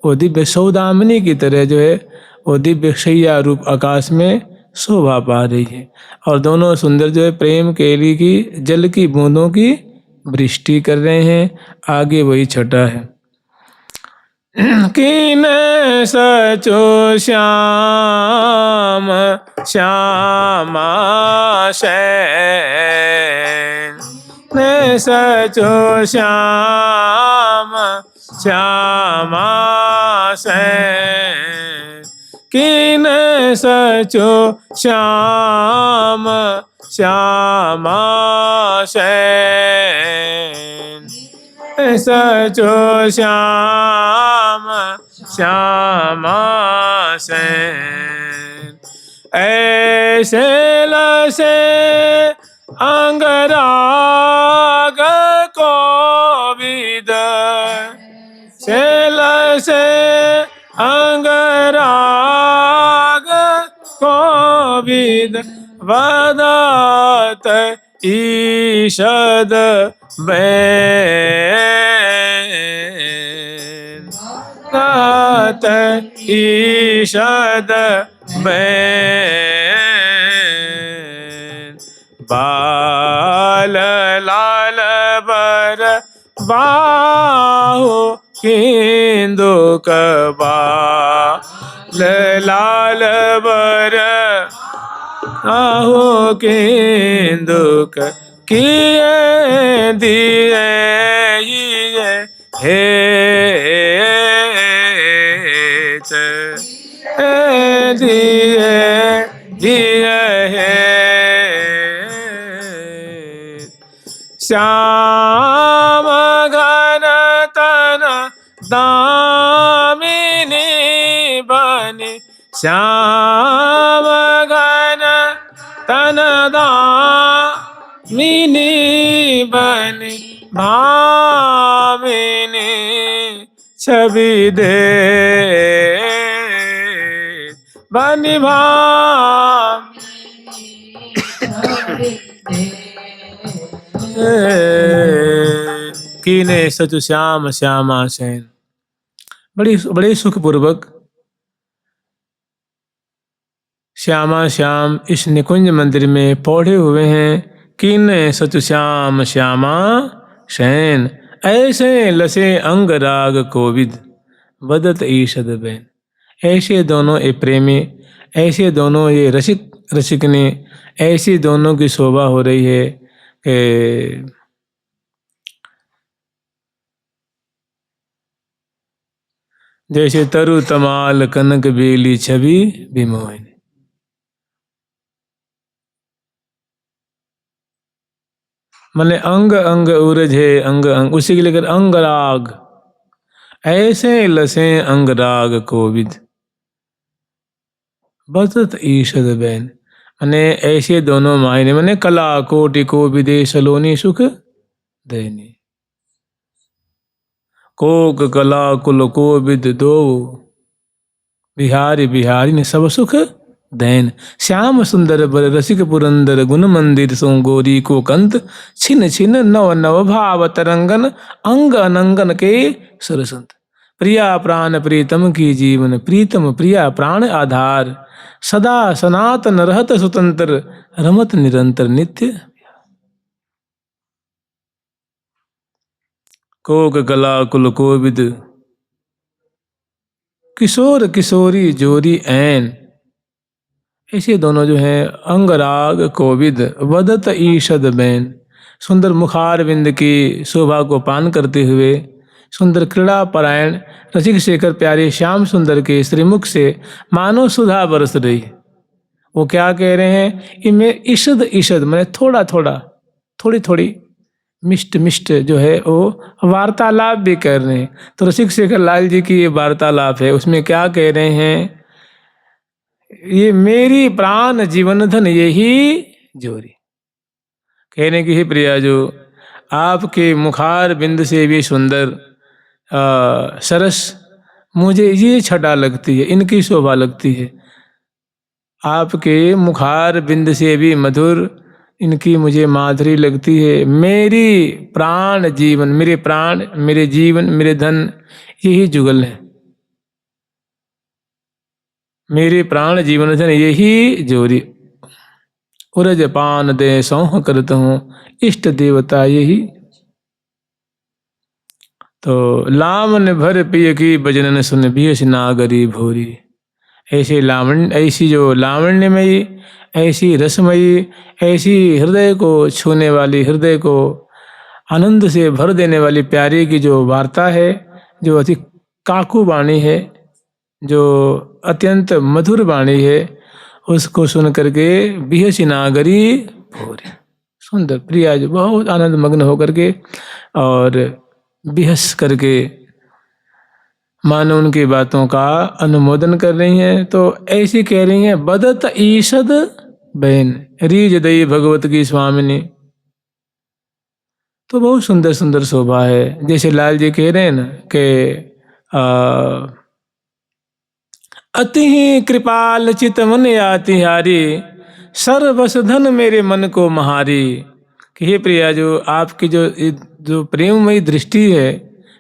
वो दिव्य सौदामिनी की तरह जो है वो दिव्य शैया रूप आकाश में शोभा पा रही है। और दोनों सुंदर जो है प्रेम केली की जल की बूंदों की वृष्टि कर रहे हैं। आगे वही छठा है कीन सचो श्याम श्यामा शैन सचो श्याम श्यामा शैन कीन सचो श्याम श्यामा शैन सचो श्याम श्यामा शैन ऐसे लसे अंगराग को विद से लसे अंगराग को विद वदत ईषद बैन वदत ईषद बैन बाल लाल बर बाहु किंदुक बाल लाल बर आहो किंदुक किए दिए हे दिए दिए हे श्याम बने श्याम घन तन दामिनी बने भामिनी छवि दे बनि कीने सचु श्याम श्यामा सैन। बड़े सुखपूर्वक श्यामा श्याम इस निकुंज मंदिर में पौधे हुए हैं। कीने सचु श्याम श्यामा शैन, ऐसे लसे अंग राग कोविद बदत ईषद बैन। ऐसे दोनों ये प्रेमी, ऐसे दोनों ये रसिकने, ऐसी दोनों की शोभा हो रही है कि जैसे तरु तमाल कनक बेली छवि विमोहिनी। माने अंग अंग उरझे अंग अंग, उसी के लेकर अंग राग, ऐसे लसे अंग राग कोविद बदत ईषद बैन। माने ऐसे दोनों मायने, माने कला कोटि को विदे सलोनी सुख देनी। कोक कला कुल को विद दो बिहारी बिहारी ने सब सुख दैन। श्याम सुंदर बर रसिक पुरंदर गुण मंदिर सो गोरी को कंत छिन छिन नव नव भाव तरंगन अंग अनंगन के सुरसंत। प्रिया प्राण प्रीतम की जीवन प्रीतम प्रिया प्राण आधार सदा सनातन रहत स्वतंत्र रमत निरंतर नित्य। कोक कला कुल कोविद किशोर किशोरी जोरी ऐन। ऐसे दोनों जो हैं अंगराग कोविद वदत ईषद बैन। सुंदर मुखार विंद की शोभा को पान करते हुए सुंदर क्रीड़ा परायण रसिक शेखर प्यारे श्याम सुंदर के श्रीमुख से मानो सुधा बरस रही। वो क्या कह रहे हैं, इनमें ईषद ईषद मैंने थोड़ा थोड़ा थोड़ी थोड़ी मिष्ट मिष्ट जो है वो वार्तालाप भी कर रहे हैं। तो रसिक शेखर लाल जी की ये वार्तालाप है, उसमें क्या कह रहे हैं, ये मेरी प्राण जीवन धन यही जोरी। कहने की ही प्रिया जो आपके मुखार बिंद से भी सुंदर सरस मुझे ये छटा लगती है, इनकी शोभा लगती है। आपके मुखार बिंद से भी मधुर इनकी मुझे माधुरी लगती है। मेरी प्राण जीवन, मेरे प्राण मेरे जीवन मेरे धन यही जुगल है। मेरे प्राण जीवन धन यही जोरी। उरज पान दे सौह करता हूँ इष्ट देवता यही। तो लामन भर पिय की बजनन सुन बियस नागरी भोरी। ऐसे लावण्य, ऐसी जो लावण्यमयी, ऐसी रसमयी, ऐसी हृदय को छूने वाली, हृदय को आनंद से भर देने वाली प्यारी की जो वार्ता है, जो अति काकू वाणी है, जो अत्यंत मधुर वाणी है, उसको सुन करके बिहसी नागरी भोरी। सुंदर प्रिया जो बहुत आनंद मग्न होकर के और बिहस करके मानो उनकी बातों का अनुमोदन कर रही हैं। तो ऐसी कह रही हैं, बदत ईषद बैन रीज दई भगवत की स्वामिनी। तो बहुत सुंदर सुंदर शोभा है। जैसे लाल जी कह रहे हैं ना कि अति ही कृपाल चित मन आति हारी सर्वस धन मेरे मन को महारी। कि हे प्रिया जो आपकी जो प्रेममयी दृष्टि है,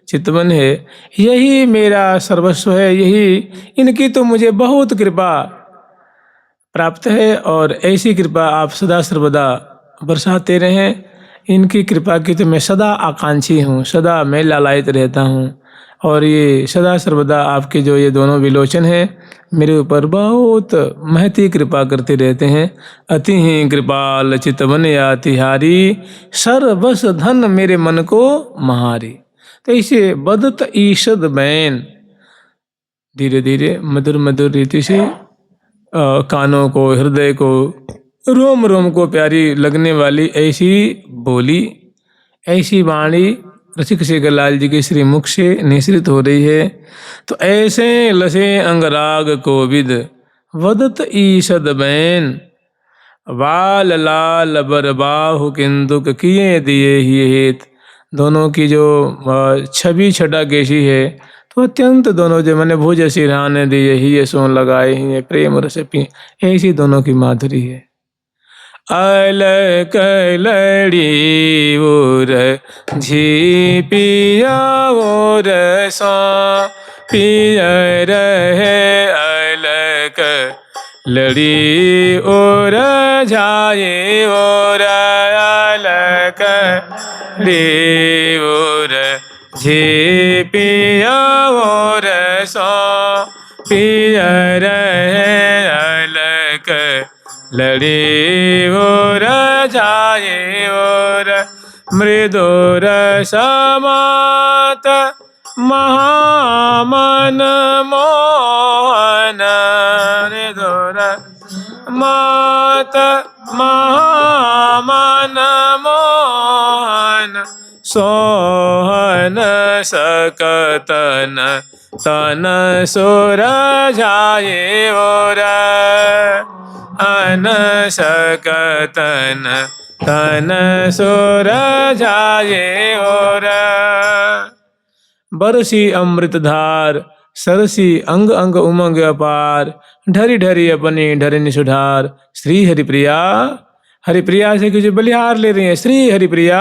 चितवन है, यही मेरा सर्वस्व है, यही इनकी तो मुझे बहुत कृपा प्राप्त है। और ऐसी कृपा आप सदा सर्वदा बरसाते रहें। इनकी कृपा की तो मैं सदा आकांक्षी हूँ, सदा मैं लालायित रहता हूँ। और ये सदा सर्वदा आपके जो ये दोनों विलोचन हैं मेरे ऊपर बहुत महती कृपा करते रहते हैं। अति ही कृपाल चितवन आति हारी सर्वस धन मेरे मन को महारी। तो इसे बदत ईषद बैन धीरे धीरे मधुर मधुर रीति से कानों को, हृदय को, रोम रोम को प्यारी लगने वाली ऐसी बोली, ऐसी वाणी रसिक शेखर लाल जी के श्री मुख से निश्रित हो रही है। तो ऐसे लसे अंगराग कोविद वदत ईषद बैन, बाल लाल बरबाहु किंदुक किए दिए ही हेत। दोनों की जो छवि छटा कैसी है, तो अत्यंत दोनों जो मैंने भुज सिरहाने दिए ही ये सोन लगाए ही प्रेम रस पी, ऐसी दोनों की माधुरी है। अल कलड़ी ओर झीपिया ओर सो पिय रहे अलक लड़ी ओर झाये ओर अलक ली ओर झीपिया ओर सो पिय रहे अलक लड़ी ओर जाए ओर मृदुर समात महामन मोहन, मृदुर मात महामन मोहन, सोहन सकतन तन सुर जाए ओर अन सकतन तन सुर जाए ओर। बरसी अमृत धार सरसी अंग अंग उमंग अपार, ढरी ढरी अपनी ढरनी सुधार। श्री हरिप्रिया, हरिप्रिया से कुछ बलिहार ले रही है। श्री हरिप्रिया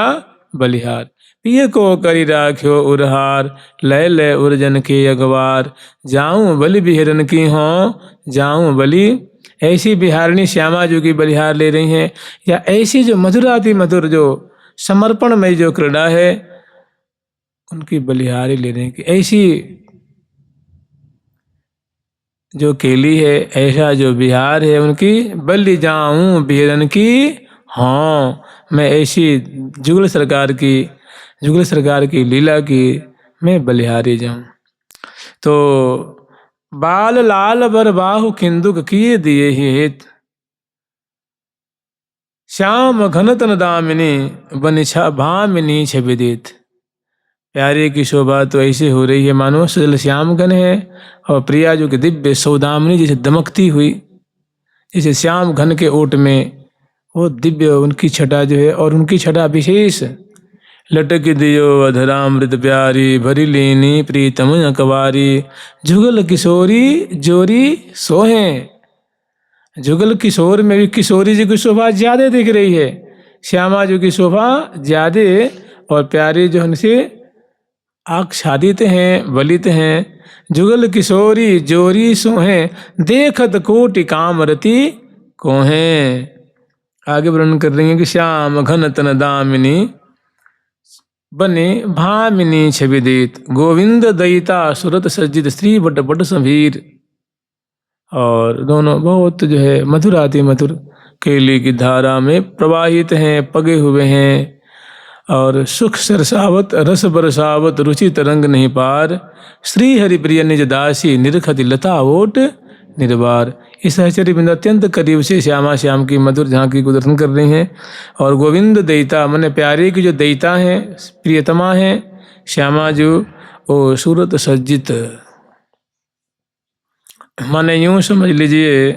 बलिहार, पिय को करी राख्यो उरहार, लय लय उर्जन के अगवार। जाऊं बलि बिहरन की हो जाऊं बलि, ऐसी बिहारणी श्यामा जी की बलिहार ले रही हैं, या ऐसी जो मधुराति मधुर जो समर्पण में जो क्रीड़ा है उनकी बलिहारी ले रही हैं। कि ऐसी जो केली है, ऐसा जो बिहार है उनकी बलि जाऊं बिहरन की हाँ, मैं ऐसी जुगल सरकार की लीला की मैं बलिहारी जाऊं। तो बाल लाल बरबाहु किंदुक किए दिए ही हेत, श्याम घनतन दामिनी बनिछा भामिनी छविदित। प्यारे की शोभा तो ऐसे हो रही है मानो सजल श्याम घन है, और प्रिया जो कि दिव्य सौदामिनी जैसे दमकती हुई, जैसे श्याम घन के ओट में वो दिव्य उनकी छटा जो है, और उनकी छटा विशेष लटक दियो अधरामृत प्यारी, भरी लीनी प्रीतम अकवारी। जुगल किशोरी जोरी सोहे, जुगल किशोर में भी किशोरी जी की शोभा ज्यादा दिख रही है, श्यामा जी की शोभा ज्यादा, और प्यारे जो उनसे आच्छादित हैं वलित हैं। जुगल किशोरी जोरी सोहे, देखत कोटि कामरति कोहें। आगे वर्णन कर रही है कि श्याम घन तन दामिनी बने भामिनी छविदित, गोविंद दयिता सुरत सज्जित श्री बट बट सभीर। और दोनों बहुत जो है मधुराति मधुर केली की धारा में प्रवाहित हैं, पगे हुए हैं, और सुख सरसावत रस बरसावत रुचि तरंग नहीं पार। श्री हरिप्रिय निज दासी निरखति लता ओट निर्वार। इस आचार्य बिंदु अत्यंत करीब से श्यामा श्याम की मधुर झांकी को दर्शन कर रही हैं। और गोविंद दयिता माने प्यारे की जो दयिता हैं, प्रियतमा हैं श्यामा जो ओ सूरत सज्जित, माने यूं समझ लीजिए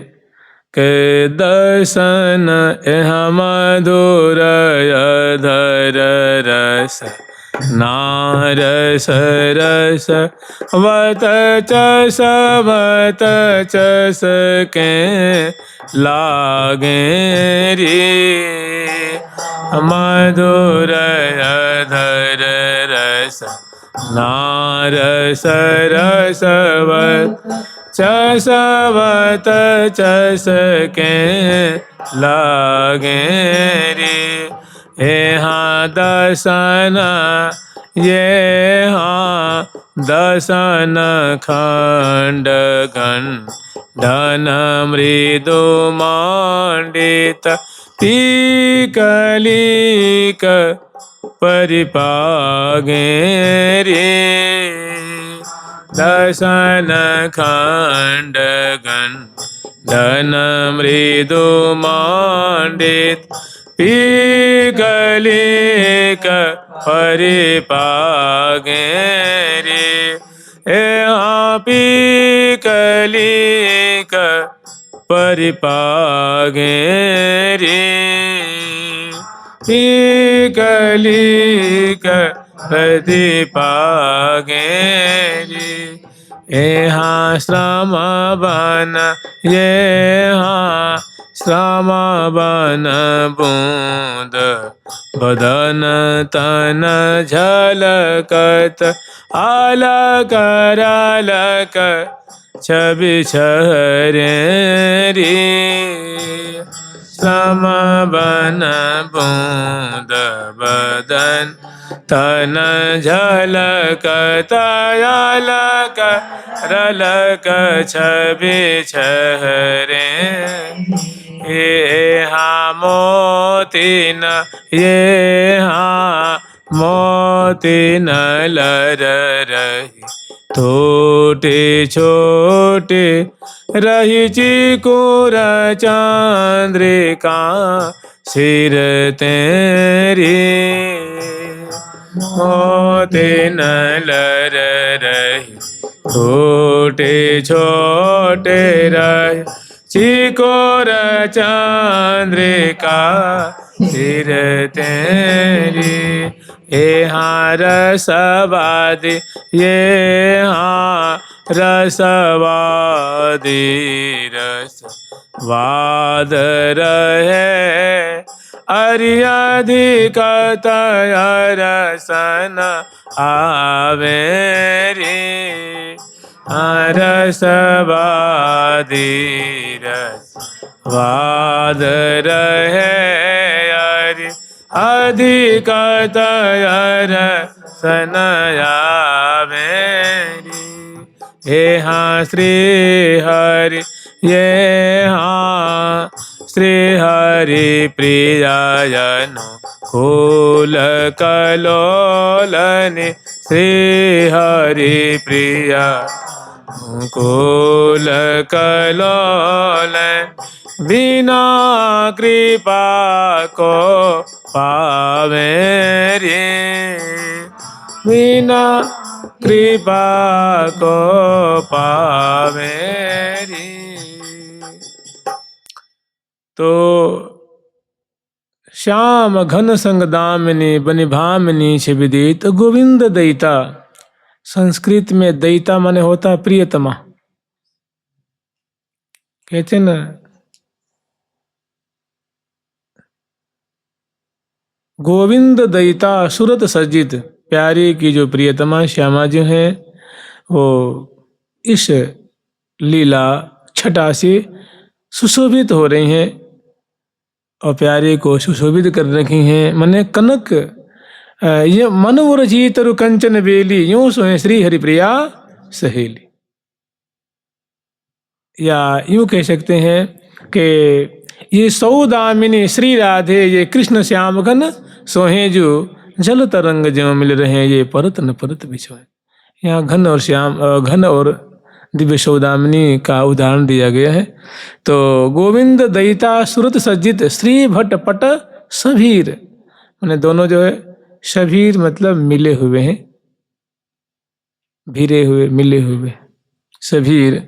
के दर्शन यहाँ मधुर अधर रस नारस रस वत चस के लागे रे, मधुर अधर रस नारस रस वत चसवत चस के लागे रे। यहाँ दसन ये हाँ दसन खंड खंडन मृदु मांडित पीकलिक परिपागे रे। दसन खंड खंडन मृदु मांडित पीकलिक परिपागे रे यहाँ पीकलिक परिपागे रे पीकलिक प्रतिपागे रे यहाँ श्रम बन यहाँ श्रम बन बूंद बदन तन झलकत अलक रलक छवि छहरे रे श्रम बन बूंद बदन तन झलकत अलक रलक छवि छहरे ये हाँ मोती न ये हाँ मोती न लर रही छोटे छोटे रही चिकुर चंद्रिका सिर तेरी मोती न लर रही छोटे छोटे रही चिकोर चंद्रिका सिर तेरी ये हाँ रसवादी ये हाँ रसवादी रसवाद रहे अरियाधिकत रसन आवे रे रसवादी रसवाद रहे अरि अधिकत रसन आवे रे ये हाँ श्री हरि ये हाँ श्री हरि प्रियायनु कुल कलोलनि श्री हरि प्रिया कुल कलोलन बिना कृपा को पावे रे बिना कृपा को पावे रे। तो श्याम घन संग दामिनी बनि भामिनी छिविदित गोविंद दयिता। संस्कृत में दयिता माने होता प्रियतमा। कहते न गोविंद दयिता सुरत सज्जित। प्यारे की जो प्रियतमा श्यामा जी हैं वो इस लीला छटा से सुशोभित हो रही हैं और प्यारे को सुशोभित कर रखी हैं। मने कनक ये मनोवर जी तरु कंचन बेली यूं सोए श्री हरिप्रिया सहेली। या यूं कह सकते हैं कि ये सौदामिनी श्री राधे ये कृष्ण श्याम घन सोहे जो जल तरंग जो मिल रहे हैं ये परत न परत बिछोए। यहाँ घन और श्याम घन और दिव्य सौदामिनी का उदाहरण दिया गया है। तो गोविंद दयिता सुरत सज्जित श्री भट्ट पट सभीर मैंने दोनों जो है सभीर मतलब मिले हुए हैं, भिरे हुए मिले हुए सभीर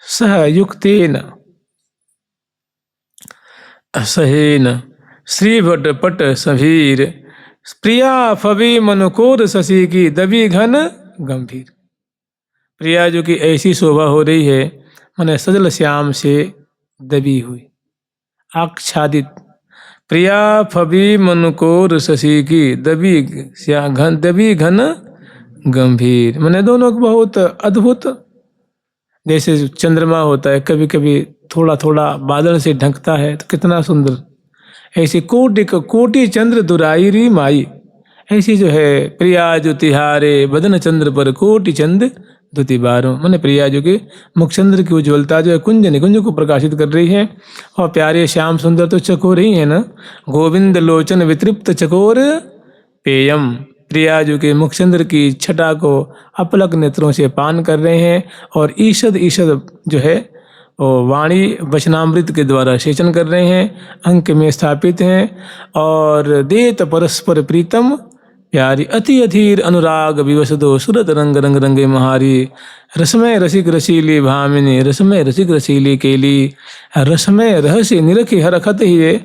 सहयुक्तेन सहेन श्री भट्ट पट सभीर प्रिया फवी मनुकोर शशि की दबी घन गंभीर। प्रिया जो कि ऐसी शोभा हो रही है माने सजल श्याम से दबी हुई आच्छादित। प्रिया फवी मनुकोर शशि की दबी घन गंभीर माने दोनों को बहुत अद्भुत। जैसे चंद्रमा होता है कभी कभी थोड़ा थोड़ा बादल से ढंकता है तो कितना सुंदर, ऐसी कोटि चंद्र दुराई री माई। ऐसी जो है प्रिया जो तिहारे बदन चंद्र पर कोटि चंद्र दुति बारों माने प्रिया जो कि मुखचंद्र की उज्ज्वलता जो है कुंज निकुंज को प्रकाशित कर रही है। और प्यारे श्याम सुंदर तो चकोर ही है ना। गोविंद लोचन वितृप्त चकोर पेयम। प्रिया जो कि मुखचंद्र की छटा को अपलक नेत्रों से पान कर रहे हैं और ईषद जो है वो वाणी वचनामृत के द्वारा सेचन कर रहे हैं, अंक में स्थापित हैं। और देत परस्पर प्रीतम प्यारी अति अधीर अनुराग विवश दो सुरत रंग रंग रंगे महारी। रसमय रसिक रसीली भामिनी रसमय रसिक रसीली केली। रसमय रहस्य निरखी हरखत ही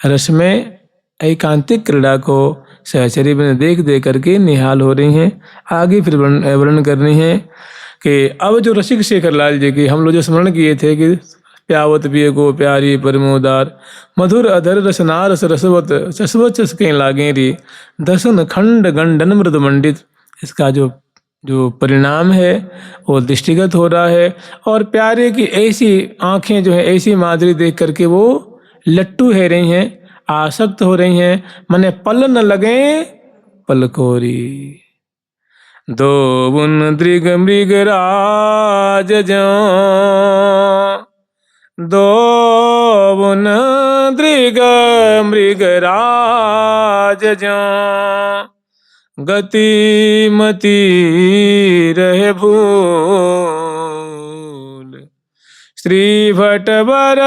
रसमय एकांतिक क्रीड़ा को सहचरी में देख देख करके निहाल हो रही हैं। आगे फिर वर्णन कर रही हैं कि अब जो रसिक शेखर लाल जी की हम लोग जो स्मरण किए थे कि प्यावत पिए को प्यारी परमोदार मधुर अधर रसना रस रसवत चसवत चसके लागेरी दर्शन खंड गंडन मृद मंडित। इसका जो परिणाम है वो दृष्टिगत हो रहा है। और प्यारे की ऐसी आंखें जो है ऐसी माधुरी देख करके वो लट्टू है रही हैं, आसक्त हो रही हैं। मने पल न लगे पलकोरी। दो बुन दृग मृग राज ज्यों दो बुन दृग मृग राज ज्यों गति मति रहे भूल। श्री भट बर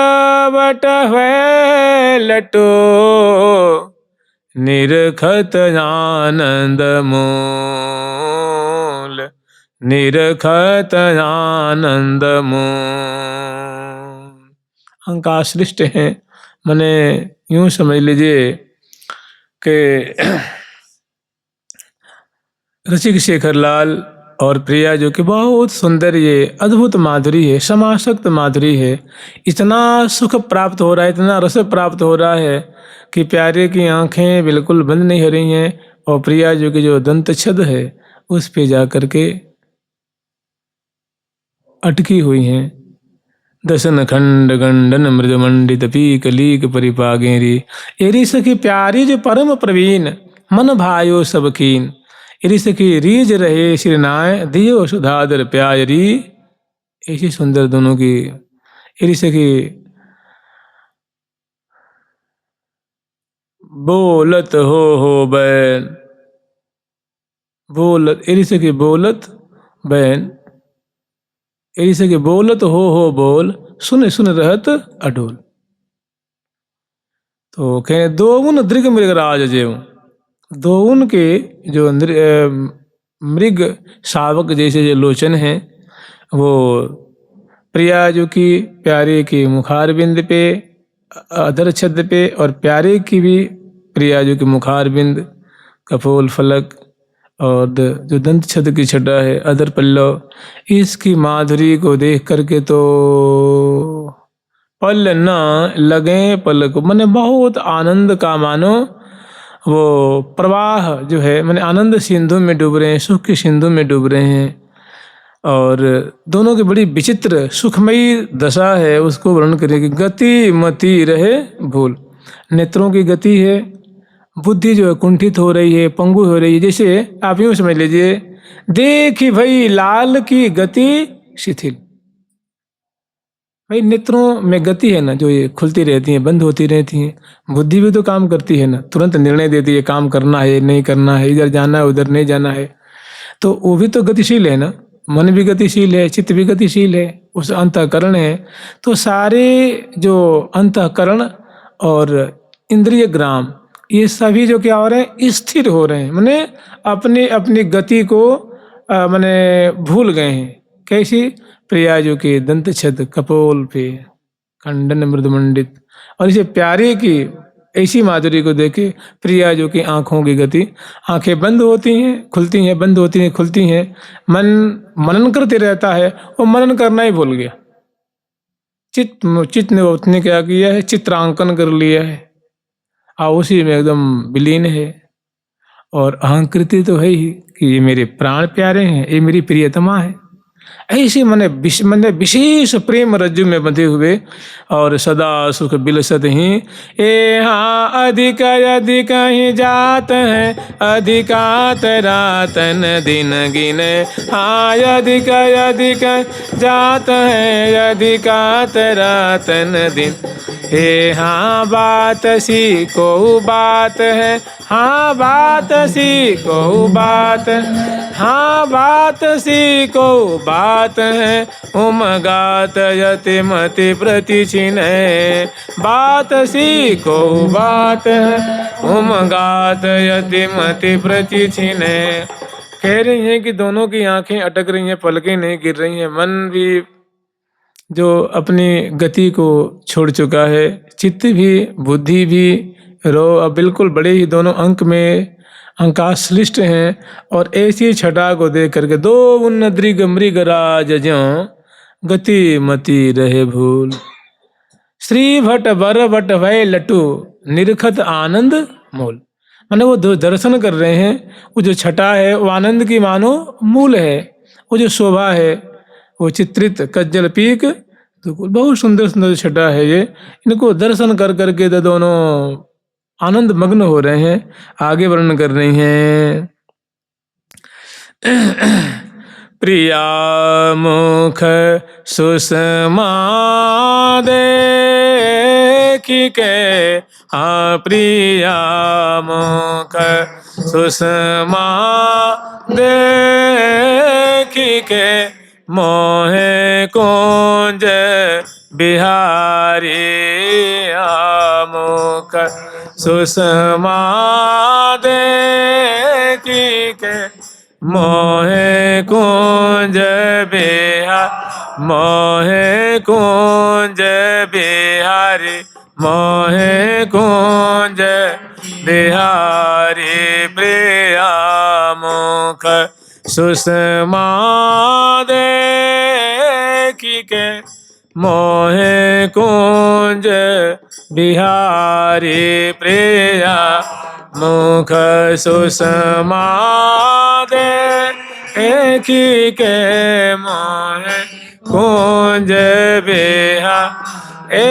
बट है लटो निरखत आनंद मूल निरखत आनंद मूल। अंकाश्रिष्ट हैं, मने यूं समझ लीजिए कि रसिक शेखर लाल और प्रिया जो कि बहुत सुंदर ये अद्भुत माधुरी है, समासक्त माधुरी है। इतना सुख प्राप्त हो रहा है, इतना रस प्राप्त हो रहा है कि प्यारे की आंखें बिल्कुल बंद नहीं हो रही हैं और प्रिया जो कि जो दंत छद है उस पे जा करके अटकी हुई हैं। दसन खंड गंडन मृद मंडित पीक लीक परिपागेरी। एरी सखी प्यारी जो परम प्रवीण मन भायो सब कीन। एरी सखी रीज रहे श्रीनाय दियो सुधादर प्यारी। ऐसी सुंदर दोनों की एरी सखी बोलत हो बैन बोलत एरी सखी बोलत बैन एरी सखी बोलत हो बोल सुन सुन रहत अडोल। तो कहे दोउन दृग मृग राज जेऊ। दोउन के जो मृग शावक जैसे जो लोचन हैं वो प्रिया जो कि प्यारे की मुखार बिंद पे अधर छद पे और प्यारे की भी प्रिया जो कि मुखार बिंद कपोल फलक और जो दंत छद की छटा है अधर पल्लव, इसकी माधुरी को देख करके तो पल न लगे पलक। मैंने बहुत आनंद का मानो वो प्रवाह जो है मैंने आनंद सिंधु में डूब रहे हैं, सुख के सिंधु में डूब रहे हैं। और दोनों की बड़ी विचित्र सुखमयी दशा है, उसको वर्णन करेगी। गति मति रहे भूल। नेत्रों की गति है, बुद्धि जो है कुंठित हो रही है, पंगु हो रही है। जैसे आप यूँ समझ लीजिए देखी भाई लाल की गति शिथिल। भाई नेत्रों में गति है ना, जो ये खुलती रहती हैं बंद होती रहती हैं। बुद्धि भी तो काम करती है ना, तुरंत निर्णय देती है काम करना है नहीं करना है, इधर जाना है उधर नहीं जाना है। तो वो भी तो गतिशील है ना, मन भी गतिशील है, चित्त भी गतिशील है, उस अंतःकरण है। तो सारे जो अंतःकरण और इंद्रिय ग्राम ये सभी जो क्या हो रहे हैं स्थिर हो रहे हैं, माने अपनी अपनी गति को माने भूल गए हैं। कैसी? प्रिया जो कि दंत छद कपोल पे खंडन मृद मंडित। और इसे प्यारे की ऐसी माधुरी को देखे प्रिया जो कि आंखों की गति, आंखें बंद होती हैं खुलती हैं, बंद होती हैं खुलती हैं। मन मनन करते रहता है, वो मनन करना ही भूल गया। चित्त ने उसने क्या किया है, चित्रांकन कर लिया है, उसी में एकदम विलीन है। और अहंकृति तो है ही कि ये मेरे प्राण प्यारे हैं, ये मेरी प्रियतमा है। ऐसे मने विशेष प्रेम रज्जु में बंधे हुए और सदा सुख बिलसत ही। ए हाँ अधिक अधिक ही जात है, अधिकात रातन दिन गिने। हाँ अधिक अधिक जात है, अधिकात रातन दिन। हे हाँ बात सी को बात है, हाँ बात सी को बात। हाँ बात सीको बात है उमगात यति मति प्रति छिने। बात सीको बात है उमगात यति मति प्रति छिने। कह रही हैं कि दोनों की आंखें अटक रही हैं, पलकें नहीं गिर रही हैं, मन भी जो अपनी गति को छोड़ चुका है, चित्त भी बुद्धि भी अब बिल्कुल बड़े ही दोनों अंक में अंकाश्लिष्ट हैं। और ऐसी छटा को देख करके दो उन्न दृग मृगराज ज्यों गति मति रहे भूल। श्री भट बर भट भय लटू निरखत आनंद मूल। माने वो दर्शन कर रहे हैं, वो जो छटा है वो आनंद की मानो मूल है, वो जो शोभा है वो चित्रित कज्जल पीक। तो बहुत सुंदर सुंदर छटा है ये, इनको दर्शन कर करके तो दोनों आनंद मग्न हो रहे हैं। आगे वर्णन कर रही हैं। प्रिया मुख सुषमा देखी के। हाँ प्रिया मुख सुषमा देखी के मोहे कुंज बिहारी। मुख सुषमा देखी के मोहे कुंज बिहारी। मोहे कुंज बिहारी मोहे कुंज बिहारी। प्रिया मुख सुषमा देखी के मोहे कुंज बिहारी। प्रिया मुख सुषमा देखी के मोहे कुंज बिहारी।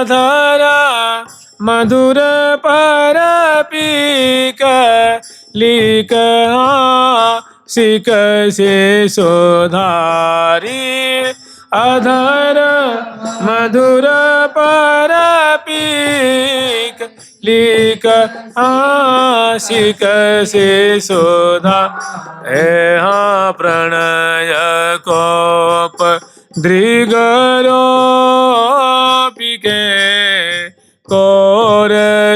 धरा मधुर पर पीक लिक सिक से सोधारी। अधर मधुर पर पीक लिक आशिक से सोधा। प्रणय कोप दृगरो पिके कोर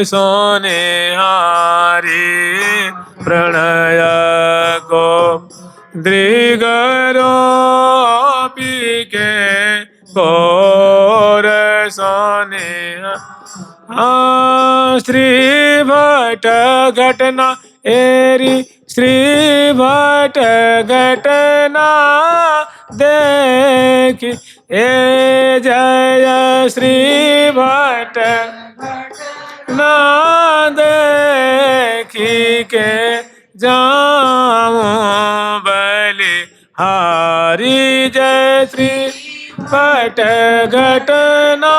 सोने हारी। प्रणय को दृगरो पिके कोर सोने। श्री भट घटना एरी श्री भट घटना देखी। ए जय श्री भट ना देखी के जाऊं बलि हारी। जय श्री भट घटना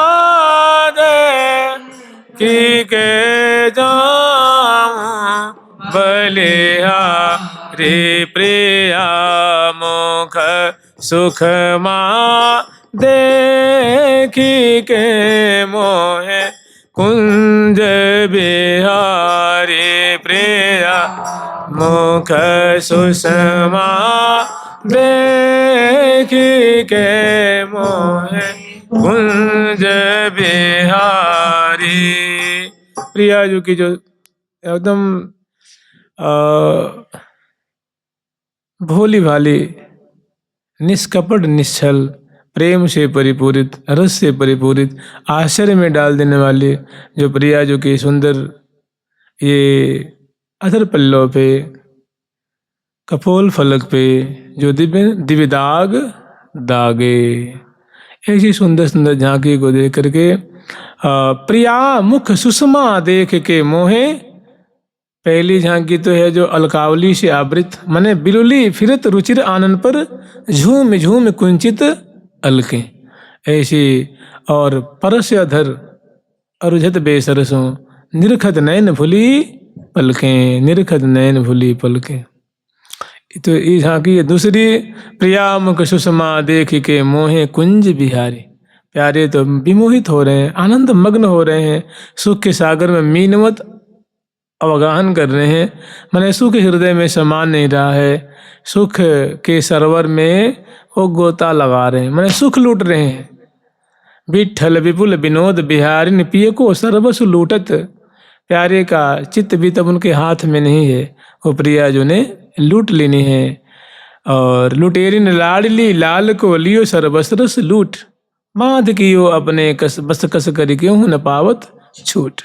देखी के जाऊं बलिहारी। प्रिया मुख सुखमा देखी के मोहे कुंज बिहारी। प्रिया मुख सुषमा देखी के मोहे कुंज बिहारी। प्रिया जी की जो एकदम भोली भाली निष्कपट निश्चल प्रेम से परिपूरित रस से परिपूरित आश्चर्य में डाल देने वाली जो प्रिया जो की सुंदर ये अधर पल्लव पे कपोल फलक पे जो दिव्य दिव्य दाग दागे। ऐसी सुंदर सुंदर झांकी को देख करके प्रिया मुख सुषमा देख के मोहे। पहली झांकी तो है जो अलकावली से आवृत माने बिलुली फिरत रुचिर आनंद पर झूम झूम कुंचित अलके ऐसी। और परस अधर अरुझत बेसरसों निरखत नयन भुली पलके। निरखत नयन भुली पलके। तो ये झांकी दूसरी प्रिया मुख सुषमा देख के मोहे कुंज बिहारी। प्यारे तो विमोहित हो रहे हैं, आनंद मग्न हो रहे हैं, सुख के सागर में मीनवत अवगाहन कर रहे हैं। माने सुख हृदय में समा नहीं रहा है, सुख के सरोवर में वो गोता लगा रहे हैं, माने सुख लूट रहे हैं। विठल विपुल विनोद बिहारिन पिय को सर्वस्व लूटत, प्यारे का चित्त भी तब उनके हाथ में नहीं है, वो प्रिया जो ने लूट लेनी है। और लुटेरिन लाडली लाल को लियो सर्वस्व लूट, बांध कियो अपने कस बस कस कर क्यों न पावत छूट।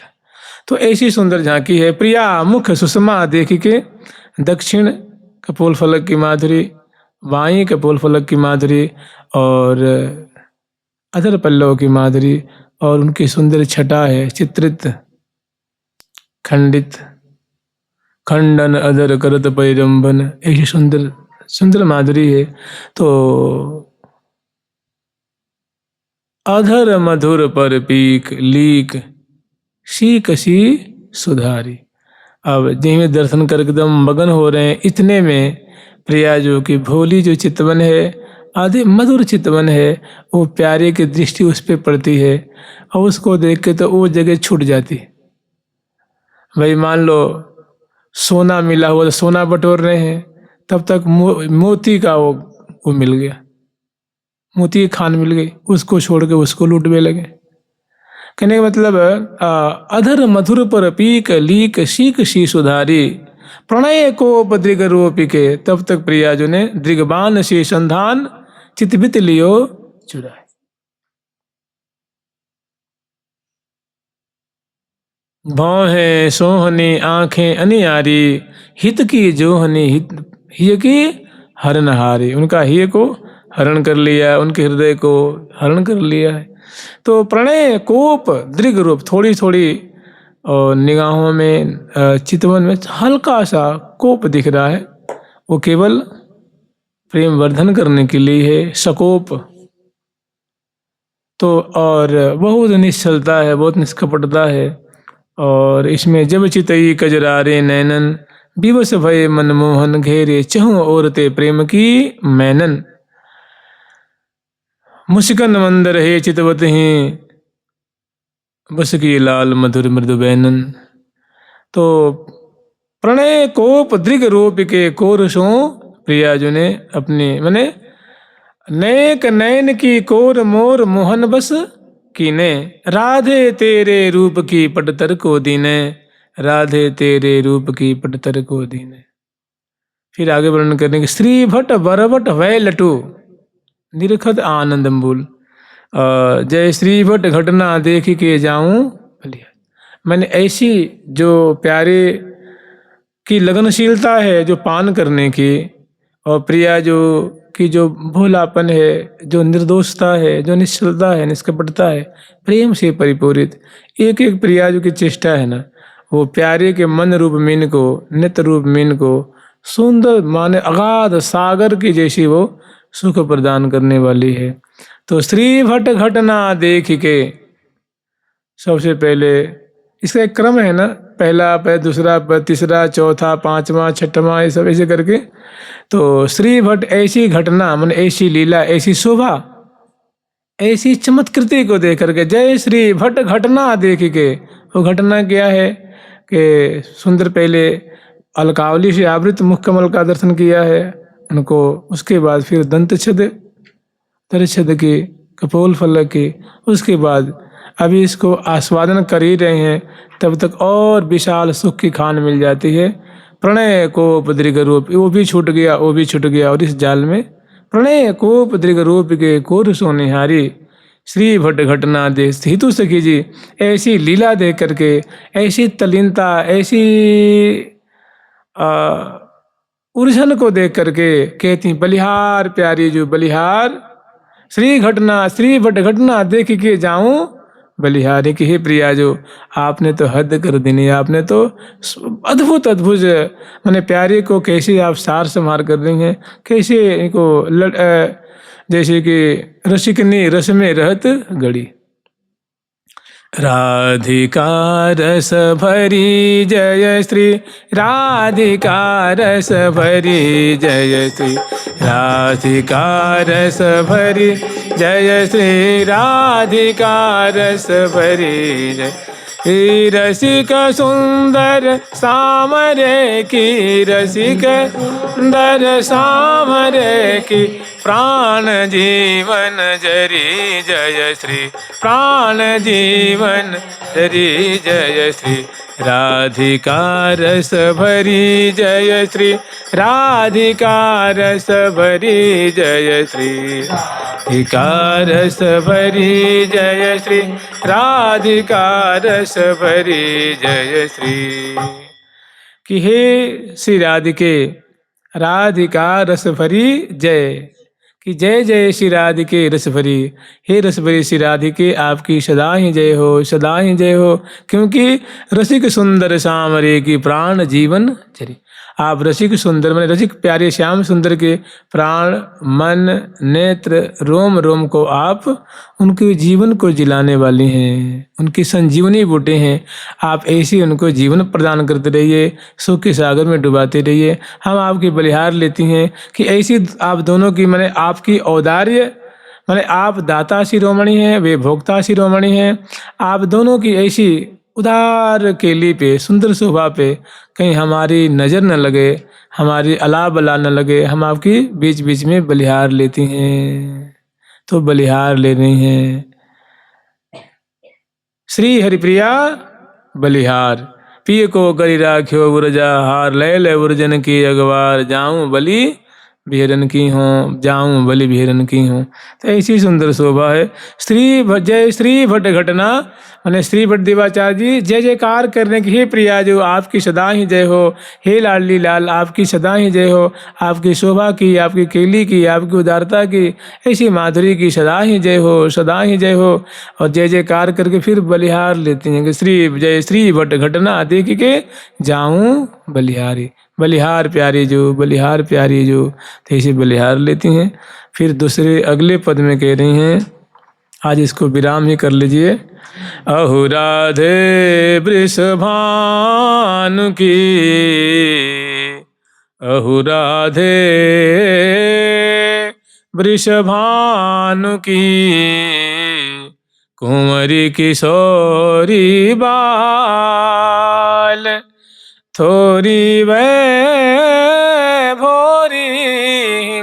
तो ऐसी सुंदर झांकी है। प्रिया मुख सुषमा देख के, दक्षिण कपोल फलक की माधुरी, बाई कपोल फलक की माधुरी और अधर पल्लव की माधुरी, और उनकी सुंदर छटा है चित्रित, खंडित खंडन अधर करत पैरंबन, ऐसी सुंदर सुंदर माधुरी है। तो अधर मधुर पर पीक लीक, शीक सी सुधारी। अब जिन्हें दर्शन कर एकदम मगन हो रहे हैं, इतने में प्रिया जो कि भोली जो चितवन है, आधे मधुर चितवन है, वो प्यारे की दृष्टि उस पर पड़ती है और उसको देख के तो वो जगह छूट जाती। भाई मान लो सोना मिला हुआ तो सोना बटोर रहे हैं, तब तक मोती का वो मिल गया, मोती की खान मिल गई, उसको छोड़ के उसको लूटने लगे। कहने का मतलब अधर मधुर पर पीक लीक शीक शी सुधारी, प्रणय को दृग रूपिके, तब तक प्रिया जो ने दृगबान से संधान चितबित लियो चुराए। भौं है सोहनी आंखें अनियारी, हित की जोहनी हित हिय की हरणहारी, उनका हिय को हरण कर लिया, उनके हृदय को हरण कर लिया है। तो प्रणय कोप दृग रूप, थोड़ी थोड़ी और निगाहों में चितवन में हल्का सा कोप दिख रहा है, वो केवल प्रेम वर्धन करने के लिए है, सकोप। तो और बहुत निश्चलता है, बहुत निष्कपटता है, और इसमें जब चितई कजरारे नैनन, विवश भय मनमोहन घेरे चहु औरते प्रेम की मैनन, मुस्कन मंदर है चितवत ही बस की लाल मधुर मृदु बैनन। तो प्रणय कोप दृग रूप के कोरसों, प्रिया जो ने अपने मने नैक नैन की कोर मोर मोहन बस कीने, राधे तेरे रूप की पटतर को दीने, राधे तेरे रूप की पटतर को दीने। फिर आगे वर्णन करने के श्री भट्ट बरभट वै लटू निरखत आनंद मूल, जय श्री भट्ट घटना देख के जाऊं भलिया। मैंने ऐसी जो प्यारे की लगनशीलता है जो पान करने की, और प्रिया जो की जो भोलापन है, जो निर्दोषता है, जो निश्चलता है, निष्कपटता है, प्रेम से परिपूरित एक एक प्रिया जो की चेष्टा है ना, वो प्यारे के मन रूप मीन को, नित्य रूप मीन को सुंदर माने अगाध सागर की जैसी वो सुख प्रदान करने वाली है। तो श्री भट्ट घटना देख के, सबसे पहले इसका एक क्रम है ना, पहला पद, दूसरा पद, तीसरा, चौथा, पांचवा, छठवां, ये सब ऐसे करके। तो श्री भट्ट ऐसी घटना मन ऐसी लीला, ऐसी शोभा, ऐसी चमत्कृति को देख करके, जय श्री भट्ट घटना देख के, वो घटना क्या है कि सुंदर पहले अलकावली से आवृत मुख कमल का दर्शन किया है उनको, उसके बाद फिर दंत छद, तरछद की, कपोल फलक की, उसके बाद अभी इसको आस्वादन कर ही रहे हैं, तब तक और विशाल सुख की खान मिल जाती है। प्रणय कोप दृग रूप, वो भी छूट गया, वो भी छूट गया, और इस जाल में प्रणय कोप दृग रूप के कोर सोनिहारी, श्री भट्ट घटना दे हितु सखी जी, ऐसी लीला देख करके, ऐसी तलीनता, ऐसी उलझन को देख करके कहती बलिहार प्यारी जो बलिहार, श्री भट्ट घटना देख के जाऊं बलिहारी की। हे प्रिया जो आपने तो हद कर देनी, आपने तो अद्भुत अद्भुत मैंने प्यारे को कैसे आप सार संहार कर रही हैं, कैसे इनको जैसे कि रसिकनी रस में रहत गड़ी। राधिका रस भरी जय श्री, राधिका रस भरी जय श्री, राधिका रस भरी जय श्री, राधिका रस भरी जय, की रसिक सुंदर सामरे की रसिक सुंदर सामरे की प्राण जीवन जरी जय श्री प्राण जीवन जरी जय श्री राधिका रस भरी जय श्री राधिका रस भरी जय श्री राधिका रस भरी जय श्री राधिका रस भरी जय श्री। कि हे श्री राधिके राधिका रस भरी जय, कि जय जय श्री राधिके रस भरी, हे रस भरी श्री राधिके आपकी सदा ही जय हो, सदा ही जय हो। क्योंकि रसिक सुंदर सामरे की प्राण जीवन चरी, आप रसिक सुंदर मैंने रसिक प्यारे श्याम सुंदर के प्राण मन नेत्र रोम रोम को आप उनके जीवन को जिलाने वाली हैं, उनकी संजीवनी बूटे हैं। आप ऐसे उनको जीवन प्रदान करते रहिए, सुख के सागर में डुबाते रहिए। हम आपकी बलिहार लेती हैं कि ऐसी आप दोनों की मैंने आपकी औदार्य मैंने आप दाता शिरोमणि हैं, वे भोक्ता शिरोमणि हैं। आप दोनों की ऐसी उदार केली पे सुंदर शोभा पे कहीं हमारी नज़र न लगे, हमारी अला बला न लगे। हम आपकी बीच बीच में बलिहार लेती हैं, तो बलिहार ले रही हैं। श्री हरिप्रिया बलिहार पिय को करी राख्यो उर्जा हार, ले ले उर्जन की अगवार, जाऊं बलि बिहरन की हूँ, जाऊं बलि बिहरन की हूँ। तो ऐसी सुंदर शोभा है। जय श्री भट्ट घटना मैंने श्री भट्ट देवाचार्य जी जय जयकार करने की, हे प्रिया जो आपकी सदा ही जय हो, हे लाडली लाल आपकी सदा ही जय हो, आपकी शोभा की, आपकी केली की, आपकी उदारता की, ऐसी माधुरी की सदा ही जय हो, सदा ही जय हो। और जय जयकार करके फिर बलिहार लेती हैं कि श्री जय श्री भट्ट घटना देख के जाऊं बलिहारी, बलिहार प्यारी जो, बलिहार प्यारी जो। तो ऐसे बलिहार लेती हैं। फिर दूसरे अगले पद में कह रही हैं, आज इसको विराम ही कर लीजिए। अहु राधे वृषभानु की, अहु राधे वृषभानु की, कुंवरी किशोरी बाल, थोरी वै भोरी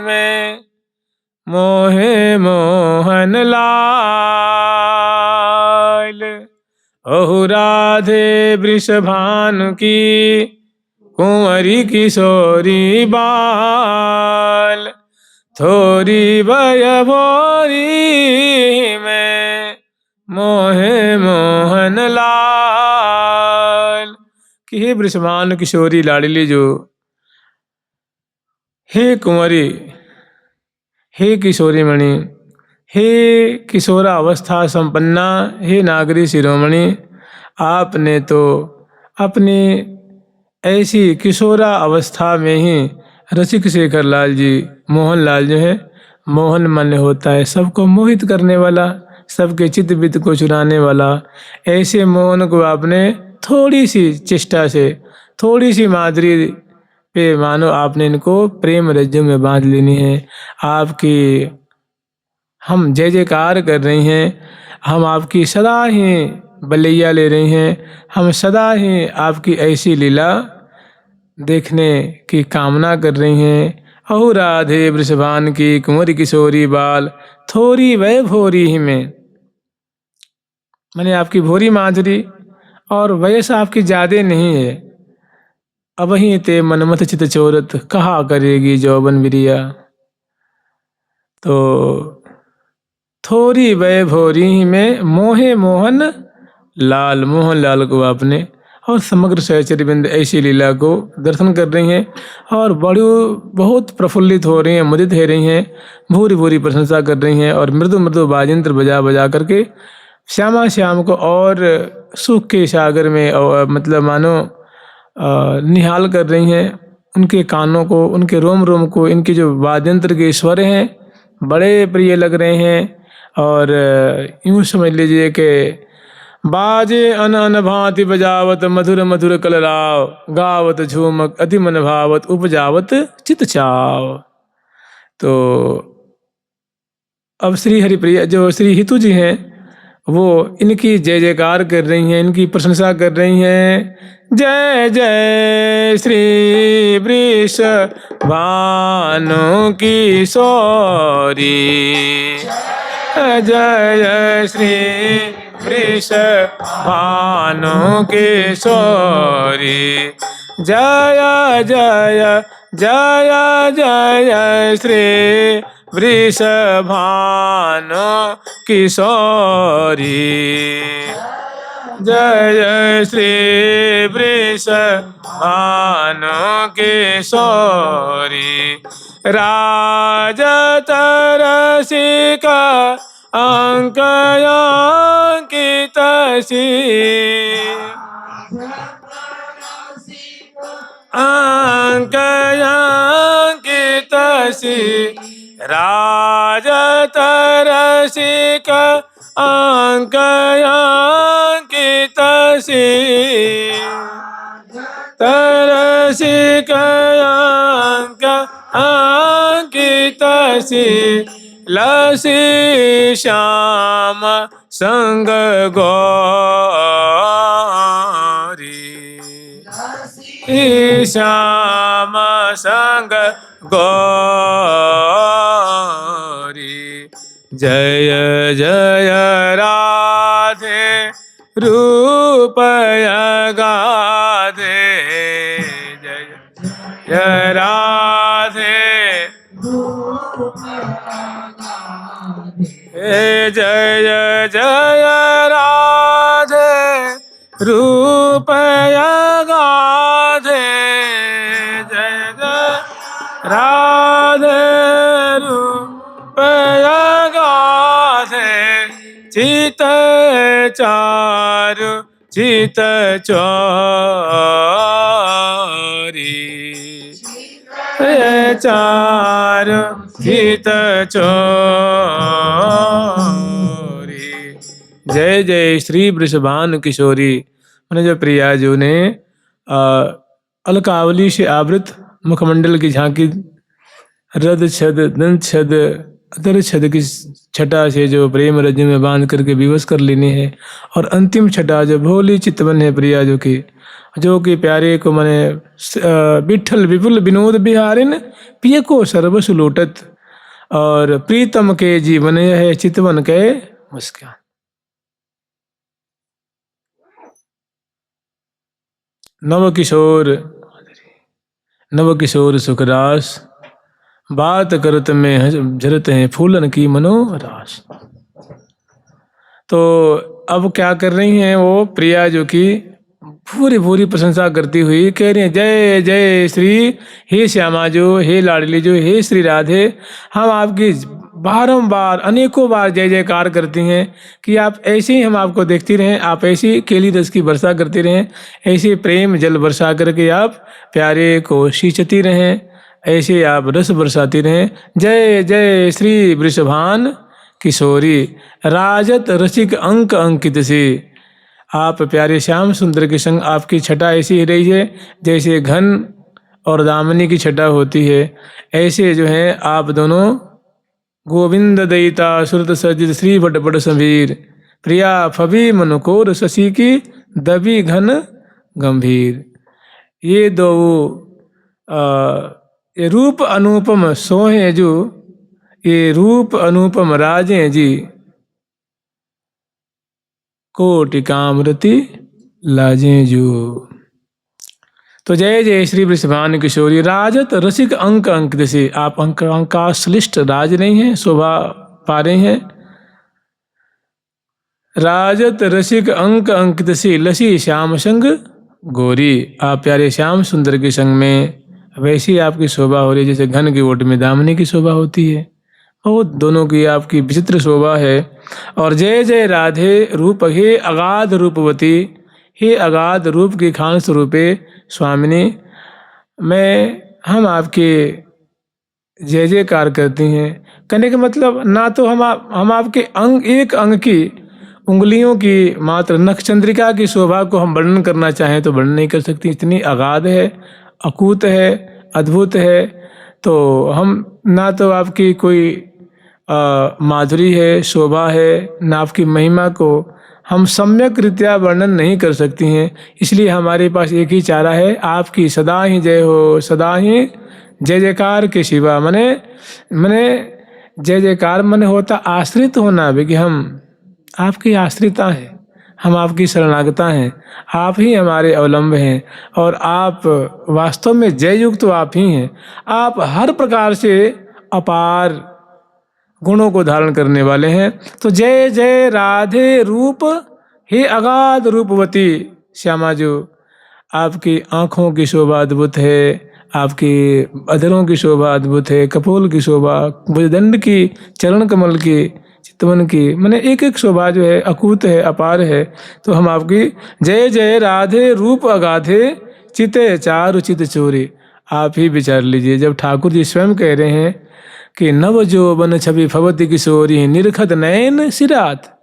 में मोहे मोहन लाल। अहु राधे वृषभानु की, कुंवरी किशोरी बाल, थोरी वै भोरी में मोहे मोहन लाल। कि हे वृषभानु किशोरी लाडली जो, हे कुंवरी, हे किशोरी मणि, हे किशोरा अवस्था संपन्ना, हे नागरी शिरोमणि, आपने तो अपनी ऐसी किशोरा अवस्था में ही रसिक शेखर लाल जी, मोहन लाल जो है, मोहन मन होता है सबको मोहित करने वाला, सबके चित्त वित्त को चुराने वाला। ऐसे मोहन को आपने थोड़ी सी चेष्टा से, थोड़ी सी माधुरी पे मानो आपने इनको प्रेम रज्जु में बांध लेनी है। आपकी हम जय जयकार कर रही हैं, हम आपकी सदा ही बलैया ले रही हैं, हम सदा ही आपकी ऐसी लीला देखने की कामना कर रही हैं। अहु राधे वृषभान की, कुंवरी किशोरी बाल, थोरी वै भोरी ही में, मैंने आपकी भोरी माधुरी और वयस आपकी ज्यादा नहीं है। अब ही ते मनमथ चित चोरत, कहा करेगी जौबन बिरिया। तो थोरी वै भोरी ही में मोहे मोहन लाल, मोहन लाल को आपने और समग्र सहचर्य बिंद ऐसी लीला को दर्शन कर रही हैं और बड़ी बहुत प्रफुल्लित हो रही हैं, मुदित हो रही हैं, भूरी भूरी प्रशंसा कर रही हैं और मृदु मृदु बाजंत्र बजा बजा करके श्यामा श्याम को और सुख के सागर में मतलब मानो निहाल कर रही हैं। उनके कानों को, उनके रोम रोम को इनके जो वाद्यंत्र के स्वर हैं बड़े प्रिय लग रहे हैं। और यूँ समझ लीजिए कि बाजे अन अन भांति बजावत, मधुर मधुर कलराव, गावत झूमक अति मन भावत, उपजावत चित चाव। तो अब श्री हरिप्रिया जो श्री हितु जी हैं वो इनकी जय जयकार कर रही हैं, इनकी प्रशंसा कर रही हैं। जय जय श्री वृषभानु किशोरी, जय जय श्री वृषभानु किशोरी, जय जय जय जय श्री वृषभानु किशोरी, जय जय श्री वृषभानु किशोरी, राजत रसिका अंकयांकित सी, अंकयांकित सी, राजत रसिक अंकयांकित सी, तरसिक अंकित सी, लसी श्याम संग गौरी, श्याम संग गौरी, जय जय राधे रूप गाधे, जय जय राधे जय जय राधे रूप गाधे, जय जय राधे रूप गाधे, चित चारु चित चोरी, चारु चित चोरी, जय जय श्री वृषभानु किशोरी। मैंने जो प्रियाजू ने अलकावली से आवृत मुखमंडल की झांकी रद छद दंत छद अदर छद की छटा से जो प्रेम रज में बांध करके विवश कर लेनी है, और अंतिम छटा जो भोली चितवन है प्रियाजू की, जो कि प्यारे को मने विठल विपुल विनोद बिहारिन पिय को सर्वसु लोटत, और प्रीतम के जीवन है चितवन के मुस्कान। नव किशोर सुखरास, बात करत में झरत हैं फूलन की मनोरास। तो अब क्या कर रही हैं वो प्रिया, जो कि पूरी पूरी प्रशंसा करती हुई कह रही हैं, जय जय श्री, हे श्यामा जो, हे लाडली जो, हे श्री राधे, हम आपकी बारंबार अनेकों बार जय जयकार करती हैं कि आप ऐसे ही हम आपको देखती रहें, आप ऐसी केली रस की वर्षा करती रहें, ऐसे प्रेम जल वर्षा करके आप प्यारे को सींचती रहें, ऐसे आप रस बरसाती रहें। जय जय श्री वृषभान किशोरी, राजत रसिक अंक अंकित से, आप प्यारे श्याम सुंदर के संग आपकी छटा ऐसी ही रही है जैसे घन और दामिनी की छटा होती है, ऐसे जो है आप दोनों गोविंद दयिता सुरत सजित श्री बट बट समीर, प्रिया फबी मनकोर शशि की दबी घन गंभीर। ये दो ये रूप अनुपम सोहे जो, ये रूप अनुपम राजे जी, कोटि कामरति लाजे जो। तो जय जय श्री वृषभानु किशोरी, राजत रसिक अंक अंकित से, आप अंका श्लिष्ट राज नहीं हैं, शोभा पा रहे हैं। राजत रसिक अंक अंकित से, लसी श्याम संग गोरी, आप प्यारे श्याम सुंदर के संग में वैसी आपकी शोभा हो रही है जैसे घन की ओट में दामिनी की शोभा होती है, वो दोनों की आपकी विचित्र शोभा है। और जय जय राधे रूप, हे अगाध रूपवती, हे अगाध रूप की खान स्वरूपे स्वामिनी, हम आपके जय जयकार करती हैं। कहने का मतलब ना तो हम आपके अंग एक अंग की उंगलियों की मात्र नखचंद्रिका की शोभा को हम वर्णन करना चाहें तो वर्णन नहीं कर सकती, इतनी अगाध है, अकूत है, अद्भुत है। तो हम ना तो आपकी कोई माधुरी है, शोभा है, न आपकी महिमा को हम सम्यक रीत्या वर्णन नहीं कर सकती हैं। इसलिए हमारे पास एक ही चारा है, आपकी सदा ही जय हो, सदा ही जय जयकार के शिवा। मने जय जयकार मने होता आश्रित होना भी, कि हम आपकी आश्रिता हैं, हम आपकी शरणागता हैं, आप ही हमारे अवलंब हैं, और आप वास्तव में जय युक्त तो आप ही हैं। आप हर प्रकार से अपार गुणों को धारण करने वाले हैं। तो जय जय राधे रूप, हे अगाध रूपवती श्यामा जो, आपकी आँखों की शोभा अद्भुत है, आपकी अधरों की शोभा अद्भुत है, कपोल की शोभा, भुजदंड की, चरण कमल की, चितवन की, मैंने एक एक शोभा जो है अकूत है, अपार है। तो हम आपकी जय जय राधे रूप अगाधे, चिते चारु चित चोरी। आप ही विचार लीजिए, जब ठाकुर जी स्वयं कह रहे हैं कि नव जोबन छवि फवती किशोरी, निरखत नयन सिरात,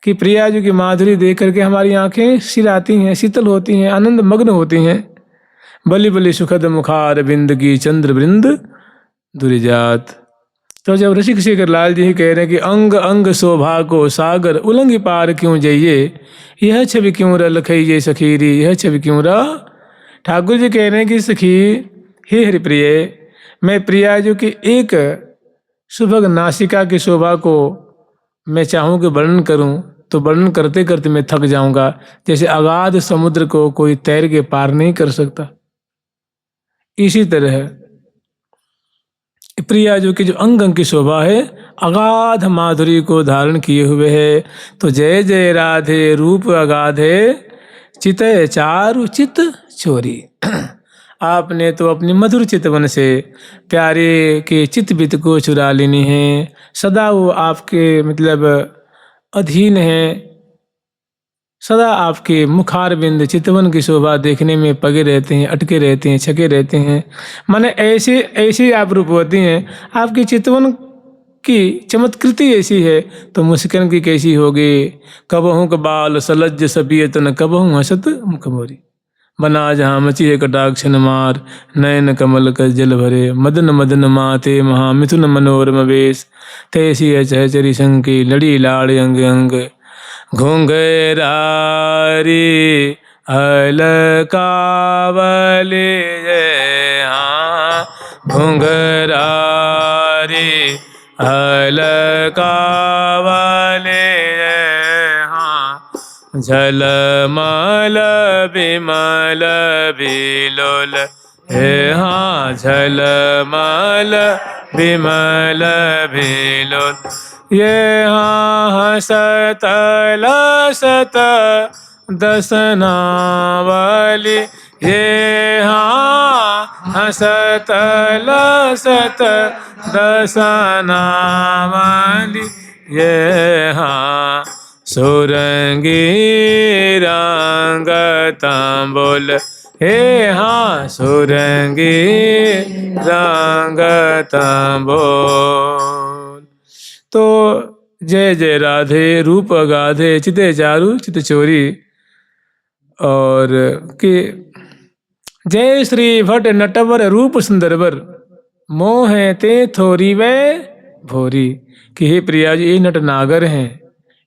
कि प्रिया जी की माधुरी देख करके हमारी आंखें सिराती हैं, शीतल होती हैं, आनंद मग्न होती हैं। बलि बलि सुखद मुखार बिंद की चंद्र वृंद दुरिजात। तो जब ऋषिक शेखर लाल जी कह रहे हैं कि अंग अंग शोभा को सागर, उलंग पार क्यों जाइए, यह छवि क्यों र लखइये सखीरी, यह छवि क्यों र। ठाकुर जी कह रहे हैं कि सखी, हे हरिप्रिय, मैं प्रिया जी की एक सुभग नासिका की शोभा को मैं चाहूँ कि वर्णन करूँ, तो वर्णन करते करते मैं थक जाऊंगा, जैसे अगाध समुद्र को कोई तैर के पार नहीं कर सकता। इसी तरह प्रिया जो कि जो अंग अंग की शोभा है, अगाध माधुरी को धारण किए हुए है। तो जय जय राधे रूप अगाधे, चितय चारु चित चोरी। आपने तो अपनी मधुर चितवन से प्यारे के चितवित को चुरा लेनी है। सदा वो आपके मतलब अधीन है, सदा आपके मुखारबिंद चितवन की शोभा देखने में पगे रहते हैं, अटके रहते हैं, छके रहते हैं। माने ऐसे ऐसी आप रूपवती हैं, आपकी चितवन की चमत्कृति ऐसी है, तो मुस्कान की कैसी होगी। कबहू कबाल सलज्ज सबियतन, कबहू हसत मुखमोरी, बना जहाँ मची है कटाक्ष मार, नयन कमल का जल भरे, मदन मदन माते महा मिथुन मनोरम वेश, तैसी है चहचरी शंकी, लड़ी लाड़ अंग अंग, घुंघरारी अलकावली जय, हाँ घुंघरारी अलकावली जय, हाँ झलमल बिमल बिलोल हे, हाँ झलमल बिमल बिलोल ये, हाँ हसत लसत दसनावली ये, हाँ हसत लसत दसनावली ये, हाँ सुरंगी रंग तांबुल हे, हाँ सुरंगी रंग तांबुल। तो जय जय राधे रूप अगाधे, चिते चारु चित चोरी। और कि जय श्री भट नटवर रूप सुंदरवर, मोह ते थोरी वे भोरी। कि हे प्रिया जी, ये नटनागर हैं,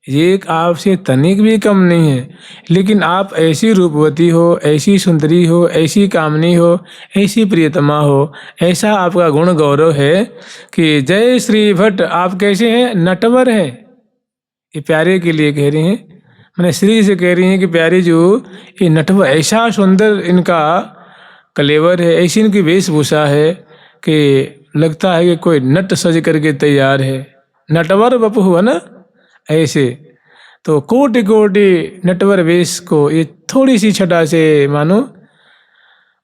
ये आपसे तनिक भी कम नहीं है, लेकिन आप ऐसी रूपवती हो, ऐसी सुंदरी हो, ऐसी कामनी हो, ऐसी प्रियतमा हो, ऐसा आपका गुण गौरव है कि जय श्री भट्ट आप कैसे हैं, नटवर हैं। ये प्यारे के लिए कह रही हैं, मैंने श्री से कह रही हैं कि प्यारी जो ये नटवर, ऐसा सुंदर इनका कलेवर है, ऐसी इनकी वेशभूषा है कि लगता है कि कोई नट सज करके तैयार है। नटवर बपू हुआ ना, ऐसे। तो कोटि कोटि नटवर वेश को ये थोड़ी सी छटा से मानो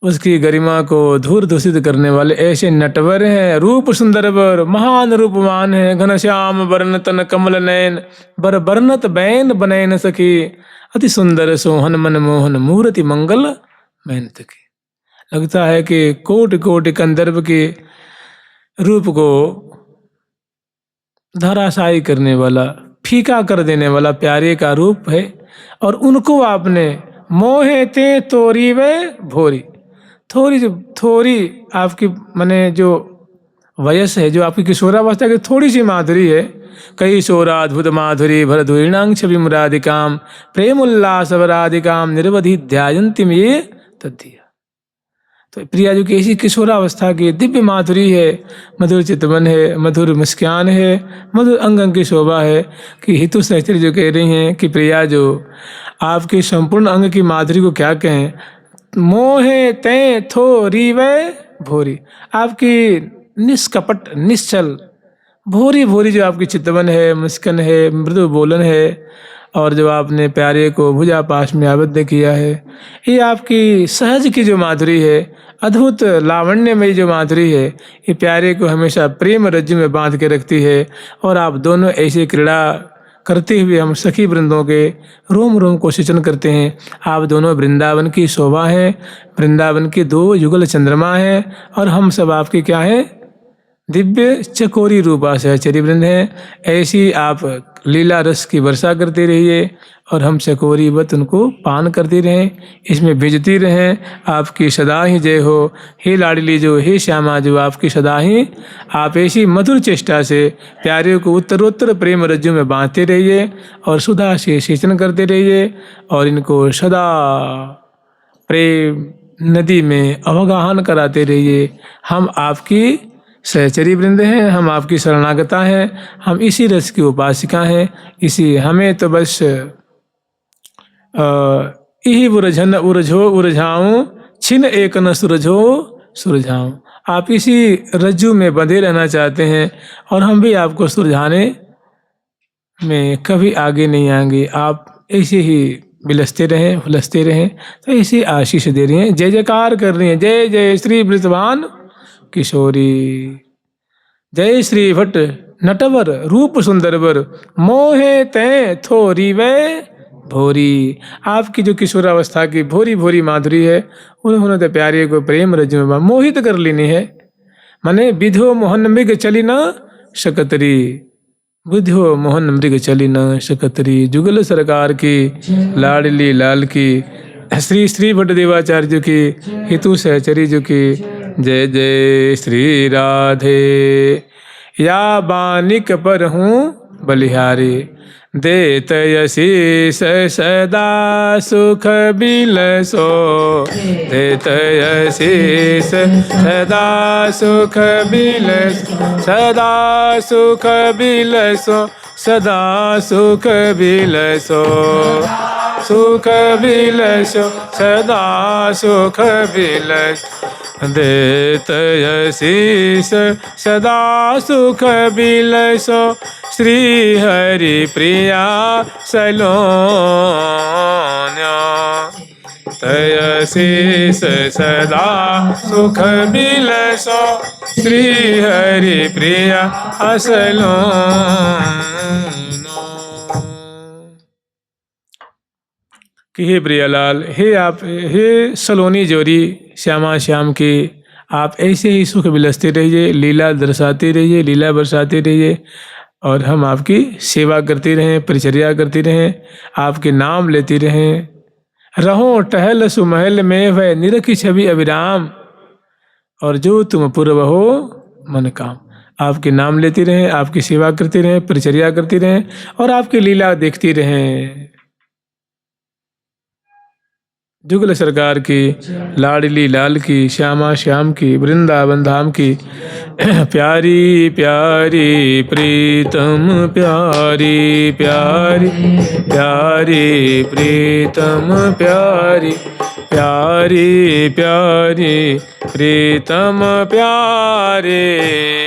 उसकी गरिमा को धूर दूषित करने वाले ऐसे नटवर हैं। रूप सुंदरवर महान रूपवान है, घनश्याम वर्ण तन कमल नयन, बर बरनत बैन बनैन सखी, अति सुंदर सोहन मन मोहन मूर्ति मंगल मैन तकी। लगता है कि कोटि कोटि कंदर्प के रूप को धराशायी करने वाला, फीका कर देने वाला प्यारे का रूप है। और उनको आपने मोहे ते तोरी वे भोरी, थोड़ी आपकी माने जो वयस है, जो आपकी किशोरावस्था की थोड़ी सी माधुरी है, कई शोराद्भुत माधुरी भरधुरीणां छवि मुरादिकाम प्रेम उल्लास वराधिकाम निरवधि ध्यायन्ति में ये तद्धिया। तो प्रिया जो कि ऐसी किशोरावस्था की दिव्य माधुरी है, मधुर चितवन है, मधुर मुस्कान है, मधुर अंग अंग की शोभा है, कि हितु सहचरी जो कह रही हैं कि प्रिया जो आपके संपूर्ण अंग की माधुरी को क्या कहें, मोहे तै थो रीवै भोरी, आपकी निष्कपट निश्चल भोरी भोरी जो आपकी चितवन है, मुस्कान है, मृदु बोलन है, और जो आपने प्यारे को भुजा पाश में आबद्ध किया है, ये आपकी सहज की जो माधुरी है, अद्भुत लावण्यमयी जो माधुरी है, ये प्यारे को हमेशा प्रेम रज्जु में बांध के रखती है। और आप दोनों ऐसी क्रीड़ा करते हुए हम सखी वृंदों के रोम रोम को सिंचन करते हैं। आप दोनों वृंदावन की शोभा हैं, वृंदावन के दो युगल चंद्रमा हैं, और हम सब आपके क्या हैं, दिव्य चकोरी रूपा सहचरी वृंद हैं। ऐसी आप लीला रस की वर्षा करते रहिए, और हम चकोरी वत उनको पान करते रहें, इसमें भिजती रहें। आपकी सदा ही जय हो, हे लाडली जो, हे श्यामा जो, आपकी सदा ही आप ऐसी मधुर चेष्टा से प्यारे को उत्तरोत्तर प्रेम रज्जु में बांधते रहिए, और सुधा से सिंचन करते रहिए, और इनको सदा प्रेम नदी में अवगाहन कराते रहिए। हम आपकी सहचरी वृंद हैं, हम आपकी शरणागता हैं, हम इसी रस की उपासिका हैं। इसी हमें तो बस यही उरझन उरझो उरझाऊं, छिन एक न सुरझो सुरझाऊं। आप इसी रज्जु में बंधे रहना चाहते हैं, और हम भी आपको सुलझाने में कभी आगे नहीं आएंगे। आप ऐसे ही बिलसते रहें, फुलसते रहें। तो ऐसी आशीष दे रही हैं, जय जयकार कर रही हैं, जय जय श्री वृषभान किशोरी, जय श्री भट्ट नटवर रूप सुंदरवर, मोहे तै थोरी वे भोरी। आपकी जो किशोरावस्था की भोरी भोरी माधुरी है, उन्होंने तो प्यारे को प्रेम रज्जु में मोहित कर लेनी है। माने विधो मोहन मृग चली न शकतरी, विधो मोहन मृग चली न शकतरी। जुगल सरकार की लाडली लाल की, श्री श्री भट्ट देवाचार्य की, हितु सहचरी जी की, जय जय श्री राधे। या बानिक पर हूँ बलिहारी, देत यशीष सदा सुख बिलसो, देत यशीष सदा सुख बिलसो, सदा सुख बिलसो, सदा सुख बिलसो, सुख बिलसो, सदा सुख बिलसो। देत यशीष सदा सुख बिलसो, श्री हरि प्रिया सलोन्या। तयशीष सदा सुख बिलसो, श्री हरि प्रिया सलोन्या। कि हे प्रियालाल, हे आप, हे सलोनी जोरी श्यामा श्याम की, आप ऐसे ही सुख बिलसते रहिए, लीला दर्शाते रहिए, लीला बरसाते रहिए, और हम आपकी सेवा करते रहें, परिचर्या करते रहें, आपके नाम लेते रहें। रहो टहल सुमहल में वह निरखी छवि अविराम, और जो तुम पूर्व हो मन काम। आपके नाम लेते रहें, आपकी सेवा करते रहें, परिचर्या करते रहें, और आपकी लीला देखते रहें। जुगल सरकार की, लाडली लाल की, श्यामा श्याम की, वृंदावन धाम की, प्यारी प्यारी प्रीतम प्यारी प्यारी प्यारी प्रीतम प्यारी प्यारी प्यारी प्रीतम प्यारे।